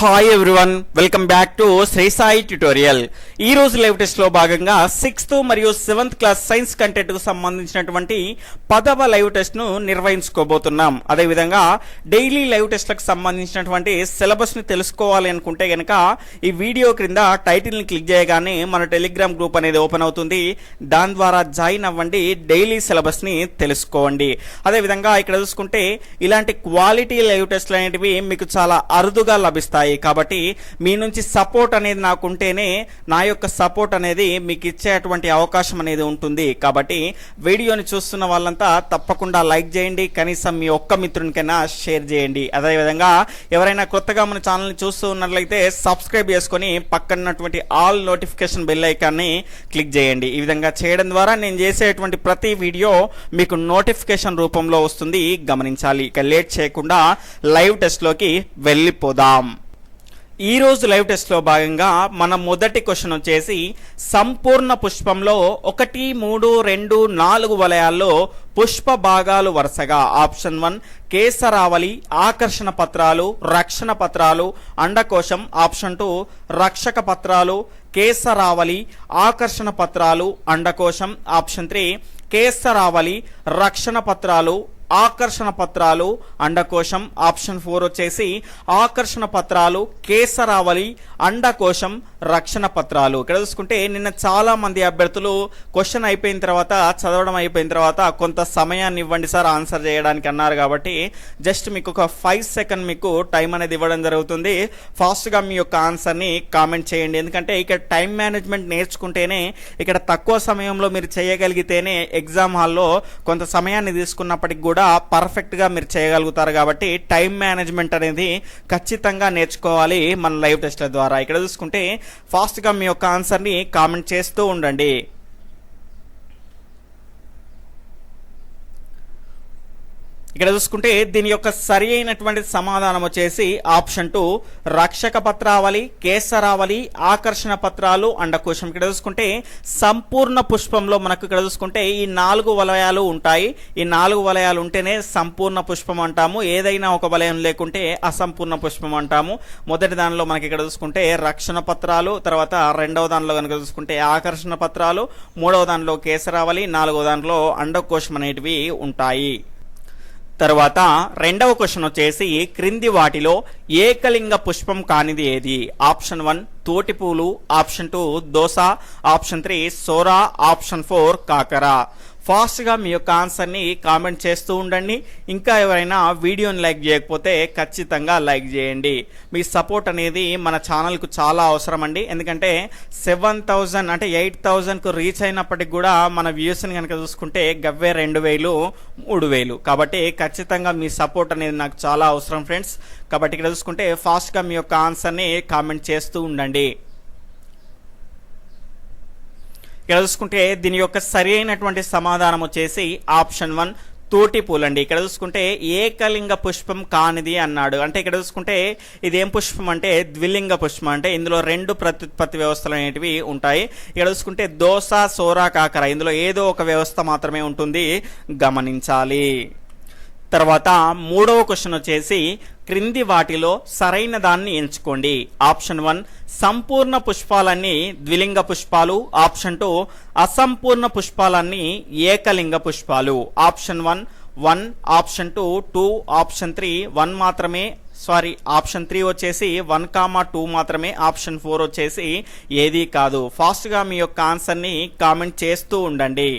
Hi everyone, welcome back to Sri Sai tutorial. ఈ రోజు live test లో భాగంగా 6th మరియు 7th క్లాస్ సైన్స్ కంటెంట్ కు సంబంధించినటువంటి 10వ లైవ్ టెస్ట్ ను నిర్వహించుకోబోతున్నాం. అదే విధంగా డైలీ లైవ్ టెస్ట్లకు సంబంధించినటువంటి సిలబస్ ని తెలుసుకోవాలి అనుకుంటే గనక ఈ వీడియో క్రింద టైటిల్ ని క్లిక్ చేయగానే మన టెలిగ్రామ్ గ్రూప్ అనేది ఓపెన్ అవుతుంది. దాని ద్వారా జాయిన్ అవ్వండి, డైలీ సిలబస్ ని తెలుసుకోండి. అదే విధంగా ఇక్కడ చూసుకుంటే ఇలాంటి క్వాలిటీ లైవ్ టెస్ట్లు అనేటివి మీకు చాలా అరుదుగా లభిస్తాయి. కాబట్టి మీ నుంచి సపోర్ట్ అనేది నాకుంటేనే నా యొక్క సపోర్ట్ అనేది మీకు ఇచ్చేటువంటి అవకాశం అనేది ఉంటుంది. కాబట్టి వీడియోని చూస్తున్న వాళ్ళంతా తప్పకుండా లైక్ చేయండి, కనీసం మీ ఒక్క మిత్రునికైనా షేర్ చేయండి. అదేవిధంగా ఎవరైనా కొత్తగా మన ఛానల్ని చూస్తూ ఉన్నట్లయితే సబ్స్క్రైబ్ చేసుకొని పక్కనటువంటి ఆల్ నోటిఫికేషన్ బెల్ ఐకాన్ని క్లిక్ చేయండి. ఈ విధంగా చేయడం ద్వారా నేను చేసేటువంటి ప్రతి వీడియో మీకు నోటిఫికేషన్ రూపంలో వస్తుంది, గమనించాలి. ఇక లేట్ చేయకుండా లైవ్ టెస్ట్లోకి వెళ్ళిపోదాం. ఈ రోజు లైవ్ టెస్ట్ లో భాగంగా మన మొదటి క్వశ్చన్ వచ్చేసి సంపూర్ణ పుష్పంలో 1, 3, 2, 4 వలయాల్లో పుష్ప భాగాలు వరుసగా ఆప్షన్ 1 కేసరావళి, ఆకర్షణ పత్రాలు, రక్షణ పత్రాలు, అండకోశం. ఆప్షన్ 2 రక్షక పత్రాలు, కేసరావళి, ఆకర్షణ పత్రాలు, అండకోశం. ఆప్షన్ 3 కేసరావళి, రక్షణ పత్రాలు, ఆకర్షణ పత్రాలు, అండకోశం. ఆప్షన్ 4 వచ్చేసి ఆకర్షణ పత్రాలు, కేసరావళి, అండకోశం, రక్షణ పత్రాలు. ఇక్కడ చూసుకుంటే నిన్న చాలా మంది అభ్యర్థులు క్వశ్చన్ అయిపోయిన తర్వాత, చదవడం అయిపోయిన తర్వాత కొంత సమయాన్ని ఇవ్వండి సార్ ఆన్సర్ చేయడానికి అన్నారు. కాబట్టి జస్ట్ మీకు ఒక 5 సెకండ్ మీకు టైం అనేది ఇవ్వడం జరుగుతుంది. ఫాస్ట్గా మీ యొక్క ఆన్సర్ని కామెంట్ చేయండి. ఎందుకంటే ఇక్కడ టైం మేనేజ్మెంట్ నేర్చుకుంటేనే, ఇక్కడ తక్కువ సమయంలో మీరు చేయగలిగితేనే ఎగ్జామ్ హాల్లో కొంత సమయాన్ని తీసుకున్నప్పటికి కూడా పర్ఫెక్ట్గా మీరు చేయగలుగుతారు. కాబట్టి టైం మేనేజ్మెంట్ అనేది ఖచ్చితంగా నేర్చుకోవాలి మన లైవ్ టెస్ట్ల ద్వారా. ఇక్కడ చూసుకుంటే ఫాస్ట్గా మీ యొక్క ఆన్సర్ని కామెంట్ చేస్తూ ఉండండి. ఇక్కడ చూసుకుంటే దీని యొక్క సరి అయినటువంటి సమాధానం వచ్చేసి ఆప్షన్ 2 రక్షక పత్రావళి, కేసరావళి, ఆకర్షణ పత్రాలు, అండకోశం. ఇక్కడ చూసుకుంటే సంపూర్ణ పుష్పంలో మనకు ఇక్కడ చూసుకుంటే ఈ 4 వలయాలు ఉంటాయి. ఈ 4 వలయాలు ఉంటేనే సంపూర్ణ పుష్పం అంటాము. ఏదైనా ఒక వలయం లేకుంటే అసంపూర్ణ పుష్పం అంటాము. మొదటి దానిలో మనకి ఇక్కడ చూసుకుంటే రక్షణ పత్రాలు, తర్వాత రెండవ దానిలో కనుక చూసుకుంటే ఆకర్షణ పత్రాలు, మూడవ దానిలో కేసరావళి, నాలుగవ దానిలో అండకోశం అనేటివి ఉంటాయి. తర్వాత రెండవ క్వశ్చన్ వచ్చేసి క్రింది వాటిలో ఏకలింగ పుష్పం కానిది ఏది? ఆప్షన్ 1 తోటిపూలు, ఆప్షన్ 2 దోస, ఆప్షన్ 3 సోరా, ఆప్షన్ 4 కాకర. ఫాస్ట్గా మీ యొక్క ఆన్సర్ని కామెంట్ చేస్తూ ఉండండి. ఇంకా ఎవరైనా వీడియోని లైక్ చేయకపోతే ఖచ్చితంగా లైక్ చేయండి. మీ సపోర్ట్ అనేది మన ఛానల్కు చాలా అవసరం అండి. ఎందుకంటే 7,000 అంటే 8,000కు రీచ్ అయినప్పటికి కూడా మన వ్యూస్ని కనుక చూసుకుంటే గవ్వే 2,000, 3,000. కాబట్టి ఖచ్చితంగా మీ సపోర్ట్ అనేది నాకు చాలా అవసరం ఫ్రెండ్స్. కాబట్టి ఇక్కడ చూసుకుంటే ఫాస్ట్గా మీ యొక్క ఆన్సర్ని కామెంట్ చేస్తూ ఉండండి. ఇక్కడ చూసుకుంటే దీని యొక్క సరి అయినటువంటి సమాధానం వచ్చేసి ఆప్షన్ 1 తోటి పూలండి. ఇక్కడ చూసుకుంటే ఏకలింగ పుష్పం కానిది అన్నాడు. అంటే ఇక్కడ చూసుకుంటే ఇదేం పుష్పం అంటే ద్విలింగ పుష్పం. అంటే ఇందులో 2 ప్రత్యుత్పత్తి వ్యవస్థలు అనేటివి ఉంటాయి. ఇక్కడ చూసుకుంటే దోస, సోరా, కాకర ఇందులో ఏదో ఒక వ్యవస్థ మాత్రమే ఉంటుంది, గమనించాలి. తర్వాత మూడవ క్వశ్చన్ వచ్చేసి క్రింది వాటిలో సరైన దాన్ని ఎంచుకోండి. ఆప్షన్ 1 సంపూర్ణ పుష్పాలన్నీ ద్విలింగ పుష్పాలు, ఆప్షన్ 2 అసంపూర్ణ పుష్పాలన్నీ ఏకలింగ పుష్పాలు. ఆప్షన్ 1, ఆప్షన్ 2, ఆప్షన్ 3 1 మాత్రమే, ఆప్షన్ 3 వచ్చేసి 1, 2 మాత్రమే, ఆప్షన్ 4 వచ్చేసి ఏది కాదు. ఫాస్ట్గా మీ యొక్క ఆన్సర్ని కామెంట్ చేస్తూ ఉండండి.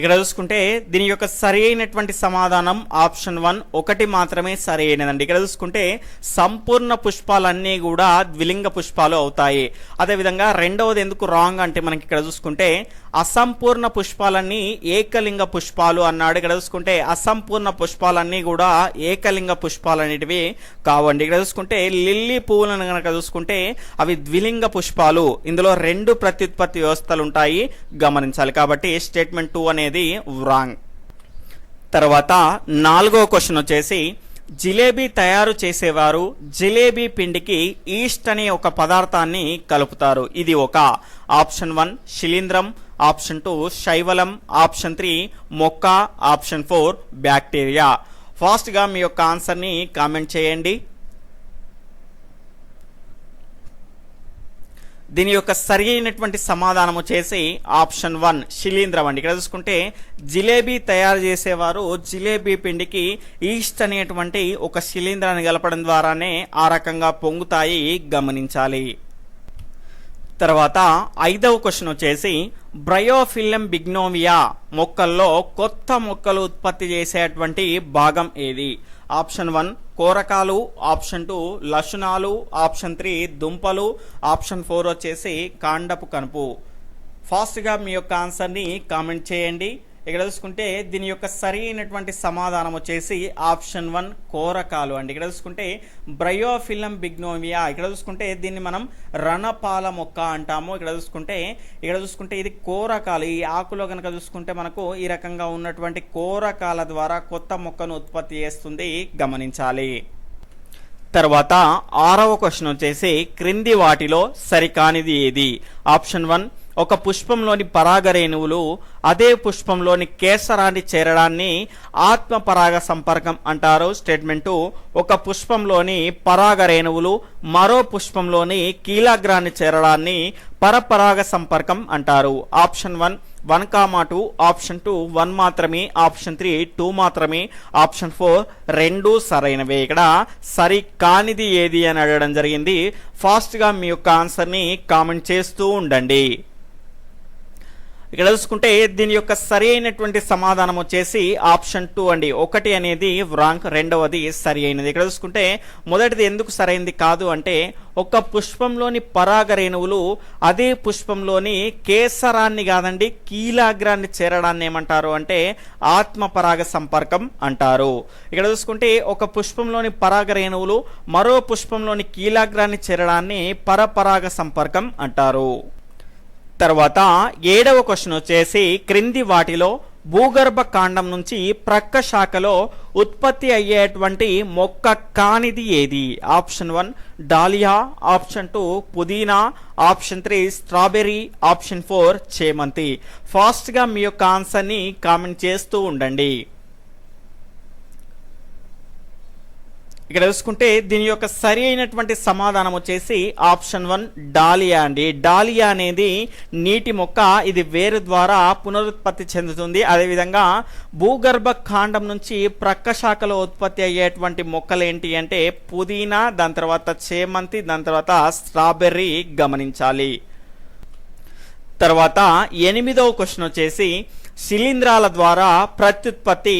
ఇక్కడ చూసుకుంటే దీని యొక్క సరి అయినటువంటి సమాధానం ఆప్షన్ 1 ఒకటి మాత్రమే సరి అయినదండి. ఇక్కడ చూసుకుంటే సంపూర్ణ పుష్పాలన్నీ కూడా ద్విలింగ పుష్పాలు అవుతాయి. అదేవిధంగా రెండవది ఎందుకు రాంగ్ అంటే మనకి ఇక్కడ చూసుకుంటే అసంపూర్ణ పుష్పాలన్నీ ఏకలింగ పుష్పాలు అన్నాడు. ఇక్కడ చూసుకుంటే అసంపూర్ణ పుష్పాలన్నీ కూడా ఏకలింగ పుష్పాలు అనేటివి కావండి. ఇక్కడ చూసుకుంటే లిల్లీ పువ్వులను కనుక చూసుకుంటే అవి ద్విలింగ పుష్పాలు. ఇందులో 2 ప్రత్యుత్పత్తి వ్యవస్థలు ఉంటాయి, గమనించాలి. కాబట్టి స్టేట్మెంట్ 2 అనేది రాంగ్. తర్వాత నాలుగో క్వశ్చన్ వచ్చేసి జిలేబీ తయారు చేసేవారు జిలేబీ పిండికి ఈస్ట్ అనే ఒక పదార్థాన్ని కలుపుతారు. ఇది ఒక ఆప్షన్ 1 శిలీంధ్రం, ఆప్షన్ 2 శైవలం, ఆప్షన్ 3 మొక్క, ఆప్షన్ 4 బ్యాక్టీరియా. ఫాస్ట్గా మీ యొక్క ఆన్సర్ని కామెంట్ చేయండి. దీని యొక్క సరి అయినటువంటి సమాధానం వచ్చేసి ఆప్షన్ 1 శిలీంధ్రం అండి. ఇక్కడ చూసుకుంటే జిలేబీ తయారు చేసేవారు జిలేబీ పిండికి ఈస్ట్ అనేటువంటి ఒక శిలీంధ్రాన్ని కలపడం ద్వారానే ఆ రకంగా పొంగుతాయి, గమనించాలి. తర్వాత 5వ క్వశ్చన్ వచ్చేసి బ్రయోఫిల్లం బిగ్నోవియా మొక్కల్లో కొత్త మొక్కలు ఉత్పత్తి చేసేటువంటి భాగం ఏది? ఆప్షన్ 1 కోరకాలు, ఆప్షన్ 2 లక్షణాలు, ఆప్షన్ 3 దుంపలు, ఆప్షన్ 4 వచ్చేసి కాండపు కనుపు. ఫాస్ట్గా మీ యొక్క ఆన్సర్ని కామెంట్ చేయండి. ఇక్కడ చూసుకుంటే దీని యొక్క సరి అయినటువంటి సమాధానం వచ్చేసి ఆప్షన్ 1 కోరకాలు అండి. ఇక్కడ చూసుకుంటే బ్రయోఫిల్లం బిగ్నోవియా, ఇక్కడ చూసుకుంటే దీన్ని మనం రణపాల మొక్క అంటాము. ఇక్కడ చూసుకుంటే ఇది కోరకాలు. ఈ ఆకులో కనుక చూసుకుంటే మనకు ఈ రకంగా ఉన్నటువంటి కోరకాల ద్వారా కొత్త మొక్కను ఉత్పత్తి చేస్తుంది, గమనించాలి. తర్వాత 6వ క్వశ్చన్ వచ్చేసి క్రింది వాటిలో సరికానిది ఏది? ఆప్షన్ 1 ఒక పుష్పంలోని పరాగరేణువులు అదే పుష్పంలోని కేసరాన్ని చేరడాన్ని ఆత్మ పరాగ సంపర్కం అంటారు. స్టేట్మెంట్ 2 ఒక పుష్పంలోని పరాగరేణువులు మరో పుష్పంలోని కీలాగ్రాన్ని చేరడాన్ని పరపరాగ సంపర్కం అంటారు. ఆప్షన్ 1 1, 2, ఆప్షన్ 2 1 మాత్రమే, ఆప్షన్ 3 2 మాత్రమే, ఆప్షన్ 4 2 సరైనవే. ఇక్కడ సరి కానిది ఏది అని అడగడం జరిగింది. ఫాస్ట్గా మీ యొక్క ఆన్సర్ని కామెంట్ చేస్తూ ఉండండి. ఇక్కడ చూసుకుంటే దీని యొక్క సరి అయినటువంటి సమాధానం వచ్చేసి ఆప్షన్ 2 అండి. 1 అనేది రాంగ్, 2వది సరి అయినది. ఇక్కడ చూసుకుంటే మొదటిది ఎందుకు సరైనది కాదు అంటే ఒక పుష్పంలోని పరాగరేణువులు అదే పుష్పంలోని కేసరాన్ని కాదండి కీలాగ్రాన్ని చేరడాన్ని ఏమంటారు అంటే ఆత్మ పరాగ సంపర్కం అంటారు. ఇక్కడ చూసుకుంటే ఒక పుష్పంలోని పరాగరేణువులు మరో పుష్పంలోని కీలాగ్రాన్ని చేరడాన్ని పరపరాగ సంపర్కం అంటారు. తర్వాత 7వ క్వశ్చన్ వచ్చేసి క్రింది వాటిలో భూగర్భ కాండం నుంచి ప్రక్క శాఖలో ఉత్పత్తి అయ్యేటువంటి మొక్క కానిది ఏది? ఆప్షన్ 1 డాలియా, ఆప్షన్ 2 పుదీనా, ఆప్షన్ 3 స్ట్రాబెర్రీ, ఆప్షన్ 4 చేమంతి. ఫాస్ట్గా మీ యొక్క ఆన్సర్ని కామెంట్ చేస్తూ ఉండండి. ఇక్కడ చూసుకుంటే దీని యొక్క సరి అయినటువంటి సమాధానం వచ్చేసి ఆప్షన్ 1 డాలియా అండి. డాలియా అనేది నీటి మొక్క, ఇది వేరు ద్వారా పునరుత్పత్తి చెందుతుంది. అదేవిధంగా భూగర్భ కాండం నుంచి ప్రక్క శాఖలో ఉత్పత్తి అయ్యేటువంటి మొక్కలు ఏంటి అంటే పుదీనా, దాని తర్వాత చేమంతి, దాని తర్వాత స్ట్రాబెర్రీ, గమనించాలి. తర్వాత 8వ క్వశ్చన్ వచ్చేసి శిలీంధ్రాల ద్వారా ప్రత్యుత్పత్తి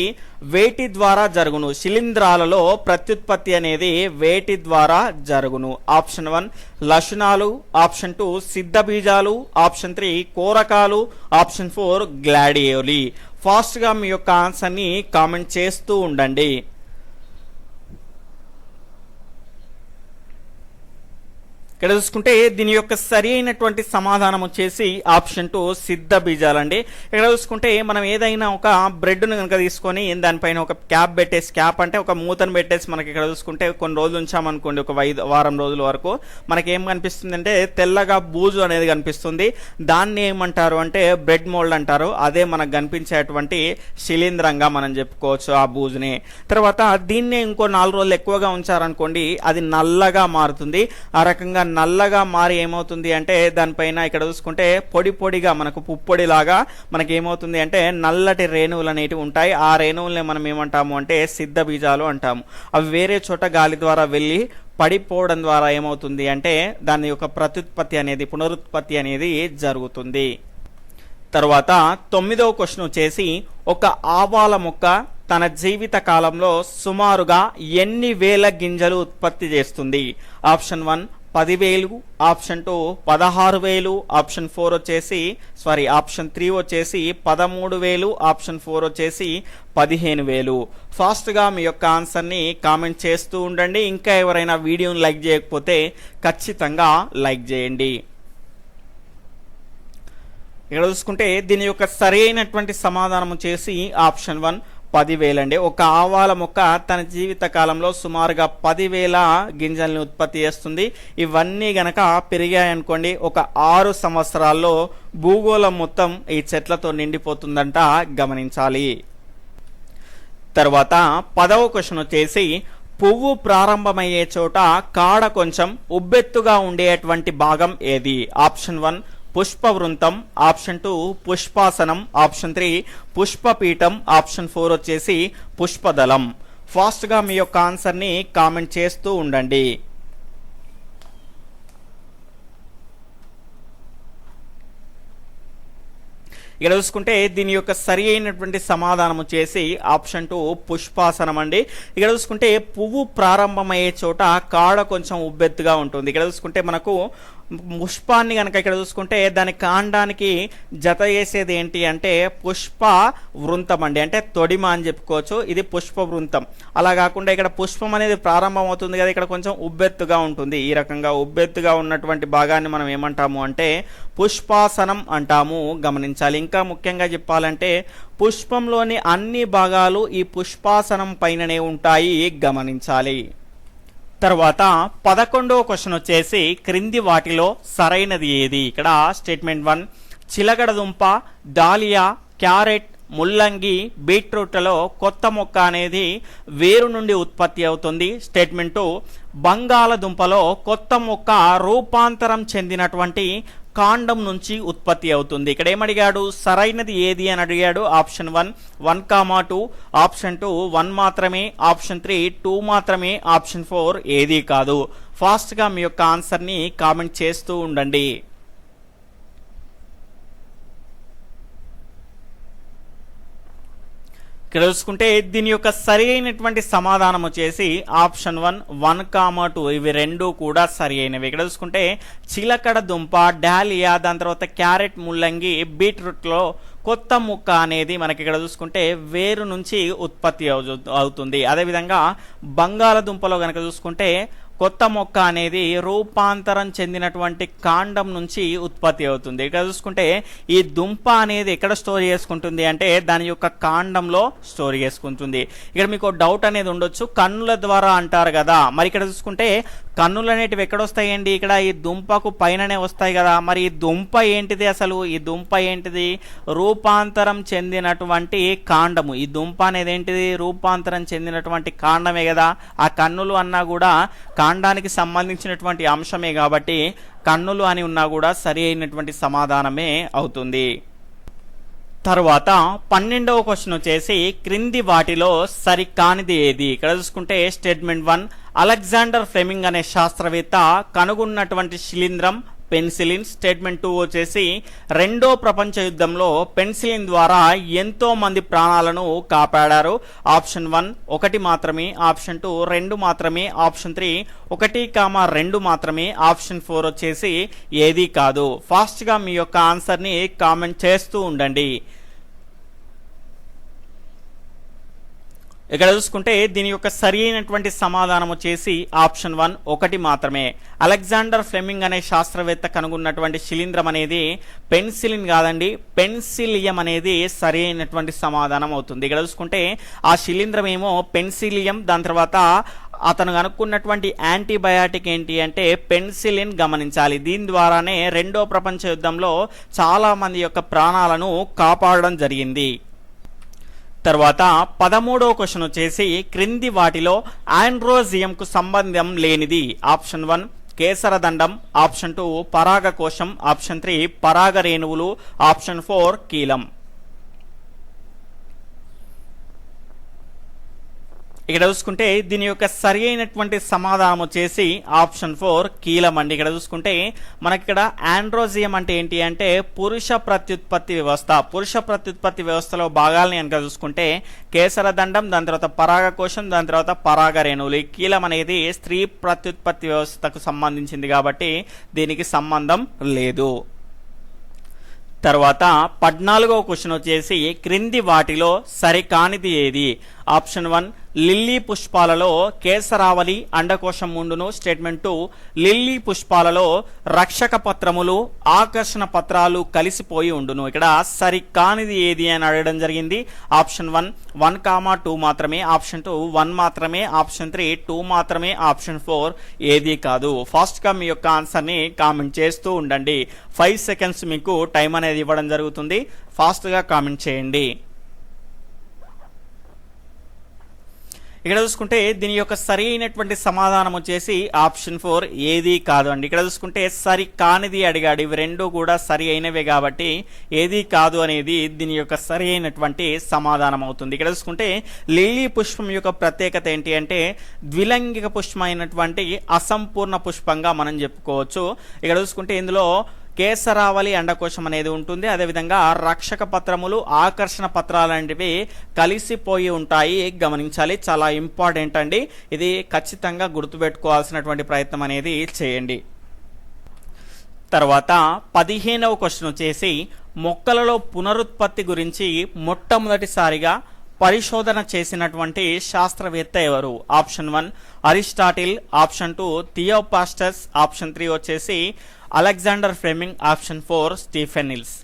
వేటి ద్వారా జరుగును? శిలీంధ్రాలలో ప్రత్యుత్పత్తి అనేది వేటి ద్వారా జరుగును? ఆప్షన్ 1 లక్షణాలు, ఆప్షన్ 2 సిద్ధ బీజాలు, ఆప్షన్ 3 కోరకాలు, ఆప్షన్ 4 గ్లాడియోలి. ఫాస్ట్గా మీ యొక్క ఆన్సర్ని కామెంట్ చేస్తూ ఉండండి. ఇక్కడ చూసుకుంటే దీని యొక్క సరి అయినటువంటి సమాధానం వచ్చేసి ఆప్షన్ 2 సిద్ధ బీజాలండి. ఇక్కడ చూసుకుంటే మనం ఏదైనా ఒక బ్రెడ్ను కనుక తీసుకొని దానిపైన ఒక క్యాప్ పెట్టేసి, క్యాప్ అంటే ఒక మూతను పెట్టేసి మనకి ఇక్కడ చూసుకుంటే కొన్ని రోజులు ఉంచామనుకోండి, ఒక వారం రోజుల వరకు మనకి ఏం కనిపిస్తుంది అంటే తెల్లగా బూజు అనేది కనిపిస్తుంది. దాన్ని ఏమంటారు అంటే బ్రెడ్ మోల్డ్ అంటారు. అదే మనకు కనిపించేటువంటి శిలీంధ్రంగా మనం చెప్పుకోవచ్చు ఆ బూజుని. తర్వాత దీన్నే ఇంకో 4 రోజులు ఎక్కువగా ఉంచారనుకోండి, అది నల్లగా మారుతుంది. ఆ రకంగా నల్లగా మారి ఏమవుతుంది అంటే దానిపైన ఇక్కడ చూసుకుంటే పొడి పొడిగా మనకు పుప్పొడి లాగా మనకి ఏమవుతుంది అంటే నల్లటి రేణువులు అనేటివి ఉంటాయి. ఆ రేణువుల్ని మనం ఏమంటాము అంటే సిద్ధ బీజాలు అంటాము. అవి వేరే చోట గాలి ద్వారా వెళ్ళి పడిపోవడం ద్వారా ఏమవుతుంది అంటే దాని యొక్క ప్రత్యుత్పత్తి అనేది, పునరుత్పత్తి అనేది జరుగుతుంది. తర్వాత 9వ క్వశ్చన్ వచ్చేసి ఒక ఆవాల మొక్క తన జీవిత కాలంలో సుమారుగా ఎన్ని వేల గింజలు ఉత్పత్తి చేస్తుంది? ఆప్షన్ 1 10,000, ఆప్షన్ 2 16,000, ఆప్షన్ 3 వచ్చేసి 13,000, ఆప్షన్ 4 వచ్చేసి 15,000. ఫాస్ట్గా మీ యొక్క ఆన్సర్ని కామెంట్ చేస్తూ ఉండండి. ఇంకా ఎవరైనా వీడియోని లైక్ చేయకపోతే ఖచ్చితంగా లైక్ చేయండి. ఇక్కడ చూసుకుంటే దీని యొక్క సరైనటువంటి సమాధానం వచ్చేసి ఆప్షన్ 1 10,000 అండి. ఒక ఆవాల మొక్క తన జీవిత కాలంలో సుమారుగా 10,000 గింజల్ని ఉత్పత్తి చేస్తుంది. ఇవన్నీ గనక పెరిగాయనుకోండి, ఒక 6 సంవత్సరాల్లో భూగోళం మొత్తం ఈ చెట్లతో నిండిపోతుందంట, గమనించాలి. తర్వాత 10వ క్వశ్చన్ వచ్చేసి పువ్వు ప్రారంభమయ్యే చోట కాడ కొంచెం ఉబ్బెత్తుగా ఉండేటువంటి భాగం ఏది? ఆప్షన్ 1 పుష్పవృంతం, ఆప్షన్ 2 పుష్పాసనం, ఆప్షన్ 3 పుష్పపీఠం, ఆప్షన్ 4 వచ్చేసి పుష్పదళం. ఫాస్ట్గా మీ యొక్క ఆన్సర్ని కామెంట్ చేస్తూ ఉండండి. ఇక్కడ చూసుకుంటే దీని యొక్క సరి అయినటువంటి సమాధానం వచ్చేసి ఆప్షన్ 2 పుష్పాసనం అండి. ఇక్కడ చూసుకుంటే పువ్వు ప్రారంభమయ్యే చోట కాడ కొంచెం ఉబ్బెత్తుగా ఉంటుంది. ఇక్కడ చూసుకుంటే మనకు పుష్పాన్ని కనుక ఇక్కడ చూసుకుంటే దాని కాండానికి జత చేసేది ఏంటి అంటే పుష్ప వృంతం అండి, అంటే తొడిమ అని చెప్పుకోవచ్చు. ఇది పుష్ప వృంతం. అలా కాకుండా ఇక్కడ పుష్పం అనేది ప్రారంభం అవుతుంది కదా, ఇక్కడ కొంచెం ఉబ్బెత్తుగా ఉంటుంది. ఈ రకంగా ఉబ్బెత్తుగా ఉన్నటువంటి భాగాన్ని మనం ఏమంటాము అంటే పుష్పాసనం అంటాము, గమనించాలి. ఇంకా ముఖ్యంగా చెప్పాలంటే పుష్పంలోని అన్ని భాగాలు ఈ పుష్పాసనం పైననే ఉంటాయి, గమనించాలి. తర్వాత 11వ క్వశ్చన్ వచ్చేసి క్రింది వాటిలో సరైనది ఏది? ఇక్కడ స్టేట్మెంట్ 1 చిలకడదుంప, డాలియా, క్యారెట్, ముల్లంగి, బీట్రూట్లలో కొత్త మొక్క అనేది వేరు నుండి ఉత్పత్తి అవుతుంది. స్టేట్మెంట్ 2 బంగాళదుంపలో కొత్త మొక్క రూపాంతరం చెందినటువంటి కాండం నుంచి ఉత్పత్తి అవుతుంది. ఇక్కడ ఏమడిగాడు? సరైనది ఏది అని అడిగాడు. ఆప్షన్ 1 1,2, ఆప్షన్ 2 1 మాత్రమే, ఆప్షన్ 3 2 మాత్రమే, ఆప్షన్ 4 ఏది కాదు. ఫాస్ట్గా మీ యొక్క ఆన్సర్ని కామెంట్ చేస్తూ ఉండండి. ఇక్కడ చూసుకుంటే దీని యొక్క సరి అయినటువంటి సమాధానం వచ్చేసి ఆప్షన్ 1 1,2 ఇవి రెండు కూడా సరి అయినవి. ఇక్కడ చూసుకుంటే చిలకడ దుంప, డాలియా, దాని తర్వాత క్యారెట్, ముల్లంగి, బీట్రూట్లో కొత్త ముక్క అనేది మనకి ఇక్కడ చూసుకుంటే వేరు నుంచి ఉత్పత్తి అవుతుంది. అదేవిధంగా బంగాళదుంపలో కనుక చూసుకుంటే కొత్త మొక్క అనేది రూపాంతరం చెందినటువంటి కాండం నుంచి ఉత్పత్తి అవుతుంది. ఇక్కడ చూసుకుంటే ఈ దుంప అనేది ఎక్కడ స్టోర్ చేసుకుంటుంది అంటే దాని యొక్క కాండంలో స్టోర్ చేసుకుంటుంది. ఇక్కడ మీకు డౌట్ అనేది ఉండొచ్చు, కన్నుల ద్వారా అంటారు కదా, మరి ఇక్కడ చూసుకుంటే కన్నులు అనేటివి ఎక్కడ వస్తాయండి? ఇక్కడ ఈ దుంపకు పైననే వస్తాయి కదా. మరి ఈ దుంప ఏంటిది? అసలు ఈ దుంప ఏంటిది? రూపాంతరం చెందినటువంటి కాండము. ఈ దుంప అనేది ఏంటిది? రూపాంతరం చెందినటువంటి కాండమే కదా. ఆ కన్నులు అన్నా కూడా కాండానికి సంబంధించినటువంటి అంశమే కాబట్టి కన్నులు అని ఉన్నా కూడా సరి అయినటువంటి సమాధానమే అవుతుంది. తర్వాత 12వ క్వశ్చన్ వచ్చేసి క్రింది వాటిలో సరికానిది ఏది? ఇక్కడ చూసుకుంటే స్టేట్మెంట్ 1 అలెగ్జాండర్ ఫ్లెమింగ్ అనే శాస్త్రవేత్త కనుగొన్నటువంటి శిలీంధ్రం పెన్సిలిన్. స్టేట్మెంట్ 2 వచ్చేసి రెండో ప్రపంచ యుద్ధంలో పెన్సిలిన్ ద్వారా ఎంతో మంది ప్రాణాలను కాపాడారు. ఆప్షన్ 1 1 మాత్రమే, ఆప్షన్ 2 2 మాత్రమే, ఆప్షన్ 3 1, 2 మాత్రమే, ఆప్షన్ 4 వచ్చేసి ఏది కాదు. ఫాస్ట్గా మీ యొక్క ఆన్సర్ని కామెంట్ చేస్తూ ఉండండి. ఇక్కడ చూసుకుంటే దీని యొక్క సరి అయినటువంటి సమాధానం వచ్చేసి ఆప్షన్ 1 1 మాత్రమే. అలెగ్జాండర్ ఫ్లెమింగ్ అనే శాస్త్రవేత్త కనుగొన్నటువంటి శిలీంధ్రం అనేది పెన్సిలిన్ కాదండి, పెన్సిలియం అనేది సరి అయినటువంటి సమాధానం అవుతుంది. ఇక్కడ చూసుకుంటే ఆ శిలీంధ్రం ఏమో పెన్సిలియం, దాని తర్వాత అతను కనుక్కున్నటువంటి యాంటీబయాటిక్ ఏంటి అంటే పెన్సిలిన్, గమనించాలి. దీని ద్వారానే రెండో ప్రపంచ యుద్ధంలో చాలా మంది యొక్క ప్రాణాలను కాపాడడం జరిగింది. తర్వాత 13వ క్వశ్చన్ వచ్చేసి క్రింది వాటిలో ఆండ్రోజియంకు సంబంధం లేనిది? ఆప్షన్ 1 కేసరదండం, ఆప్షన్ 2 పరాగకోశం, ఆప్షన్ 3 పరాగ రేణువులు, ఆప్షన్ 4 కీలం. ఇక్కడ చూసుకుంటే దీని యొక్క సరి అయినటువంటి సమాధానం వచ్చేసి ఆప్షన్ 4 కీలం అండి. ఇక్కడ చూసుకుంటే మనకి ఇక్కడ ఆండ్రోజియం అంటే ఏంటి అంటే పురుష ప్రత్యుత్పత్తి వ్యవస్థ. పురుష ప్రత్యుత్పత్తి వ్యవస్థలో భాగాలని కనుక చూసుకుంటే కేసరదండం, దాని తర్వాత పరాగకోశం, దాని తర్వాత పరాగ రేణువులు. ఈ కీలం అనేది స్త్రీ ప్రత్యుత్పత్తి వ్యవస్థకు సంబంధించింది కాబట్టి దీనికి సంబంధం లేదు. తర్వాత 14వ క్వశ్చన్ వచ్చేసి క్రింది వాటిలో సరికానిది ఏది? ఆప్షన్ 1 లిల్లీ పుష్పాలలో కేసరావళి అండకోశం ఉండును. స్టేట్మెంట్ 2 లిల్లీ పుష్పాలలో రక్షక పత్రములు, ఆకర్షణ పత్రాలు కలిసిపోయి ఉండును. ఇక్కడ సరికానిది ఏది అని అడగడం జరిగింది. ఆప్షన్ 1 1, 2 మాత్రమే, ఆప్షన్ 2 1 మాత్రమే, ఆప్షన్ 3 2 మాత్రమే, ఆప్షన్ 4 ఏది కాదు. ఫాస్ట్గా మీ యొక్క ఆన్సర్ని కామెంట్ చేస్తూ ఉండండి. 5 సెకండ్స్ మీకు టైం అనేది ఇవ్వడం జరుగుతుంది. ఫాస్ట్గా కామెంట్ చేయండి. ఇక్కడ చూసుకుంటే దీని యొక్క సరి అయినటువంటి సమాధానం వచ్చేసి ఆప్షన్ 4 ఏది కాదు అండి. ఇక్కడ చూసుకుంటే సరి కానిది అడిగాడు, ఇవి రెండు కూడా సరి అయినవే కాబట్టి ఏది కాదు అనేది దీని యొక్క సరి అయినటువంటి సమాధానం అవుతుంది. ఇక్కడ చూసుకుంటే లిల్లీ పుష్పం యొక్క ప్రత్యేకత ఏంటి అంటే ద్విలింగిక పుష్పమైనటువంటి అసంపూర్ణ పుష్పంగా మనం చెప్పుకోవచ్చు. ఇక్కడ చూసుకుంటే ఇందులో కేసరావళి అండకోశం అనేది ఉంటుంది, అదేవిధంగా రక్షక పత్రములు ఆకర్షణ పత్రాలు లాంటివి కలిసిపోయి ఉంటాయి, గమనించాలి, చాలా ఇంపార్టెంట్ అండి, ఇది ఖచ్చితంగా గుర్తుపెట్టుకోవాల్సినటువంటి ప్రయత్నం అనేది చేయండి. తర్వాత 15వ క్వశ్చన్ వచ్చేసి మొక్కలలో పునరుత్పత్తి గురించి మొట్టమొదటిసారిగా పరిశోధన చేసినటువంటి శాస్త్రవేత్త ఎవరు? ఆప్షన్ 1 అరిస్టాటిల్, ఆప్షన్ 2 థియోపాస్టస్, ఆప్షన్ 3 వచ్చేసి అలెగ్జాండర్ ఫ్లెమింగ్, ఆప్షన్ 4 స్టీఫెన్ నిల్స్.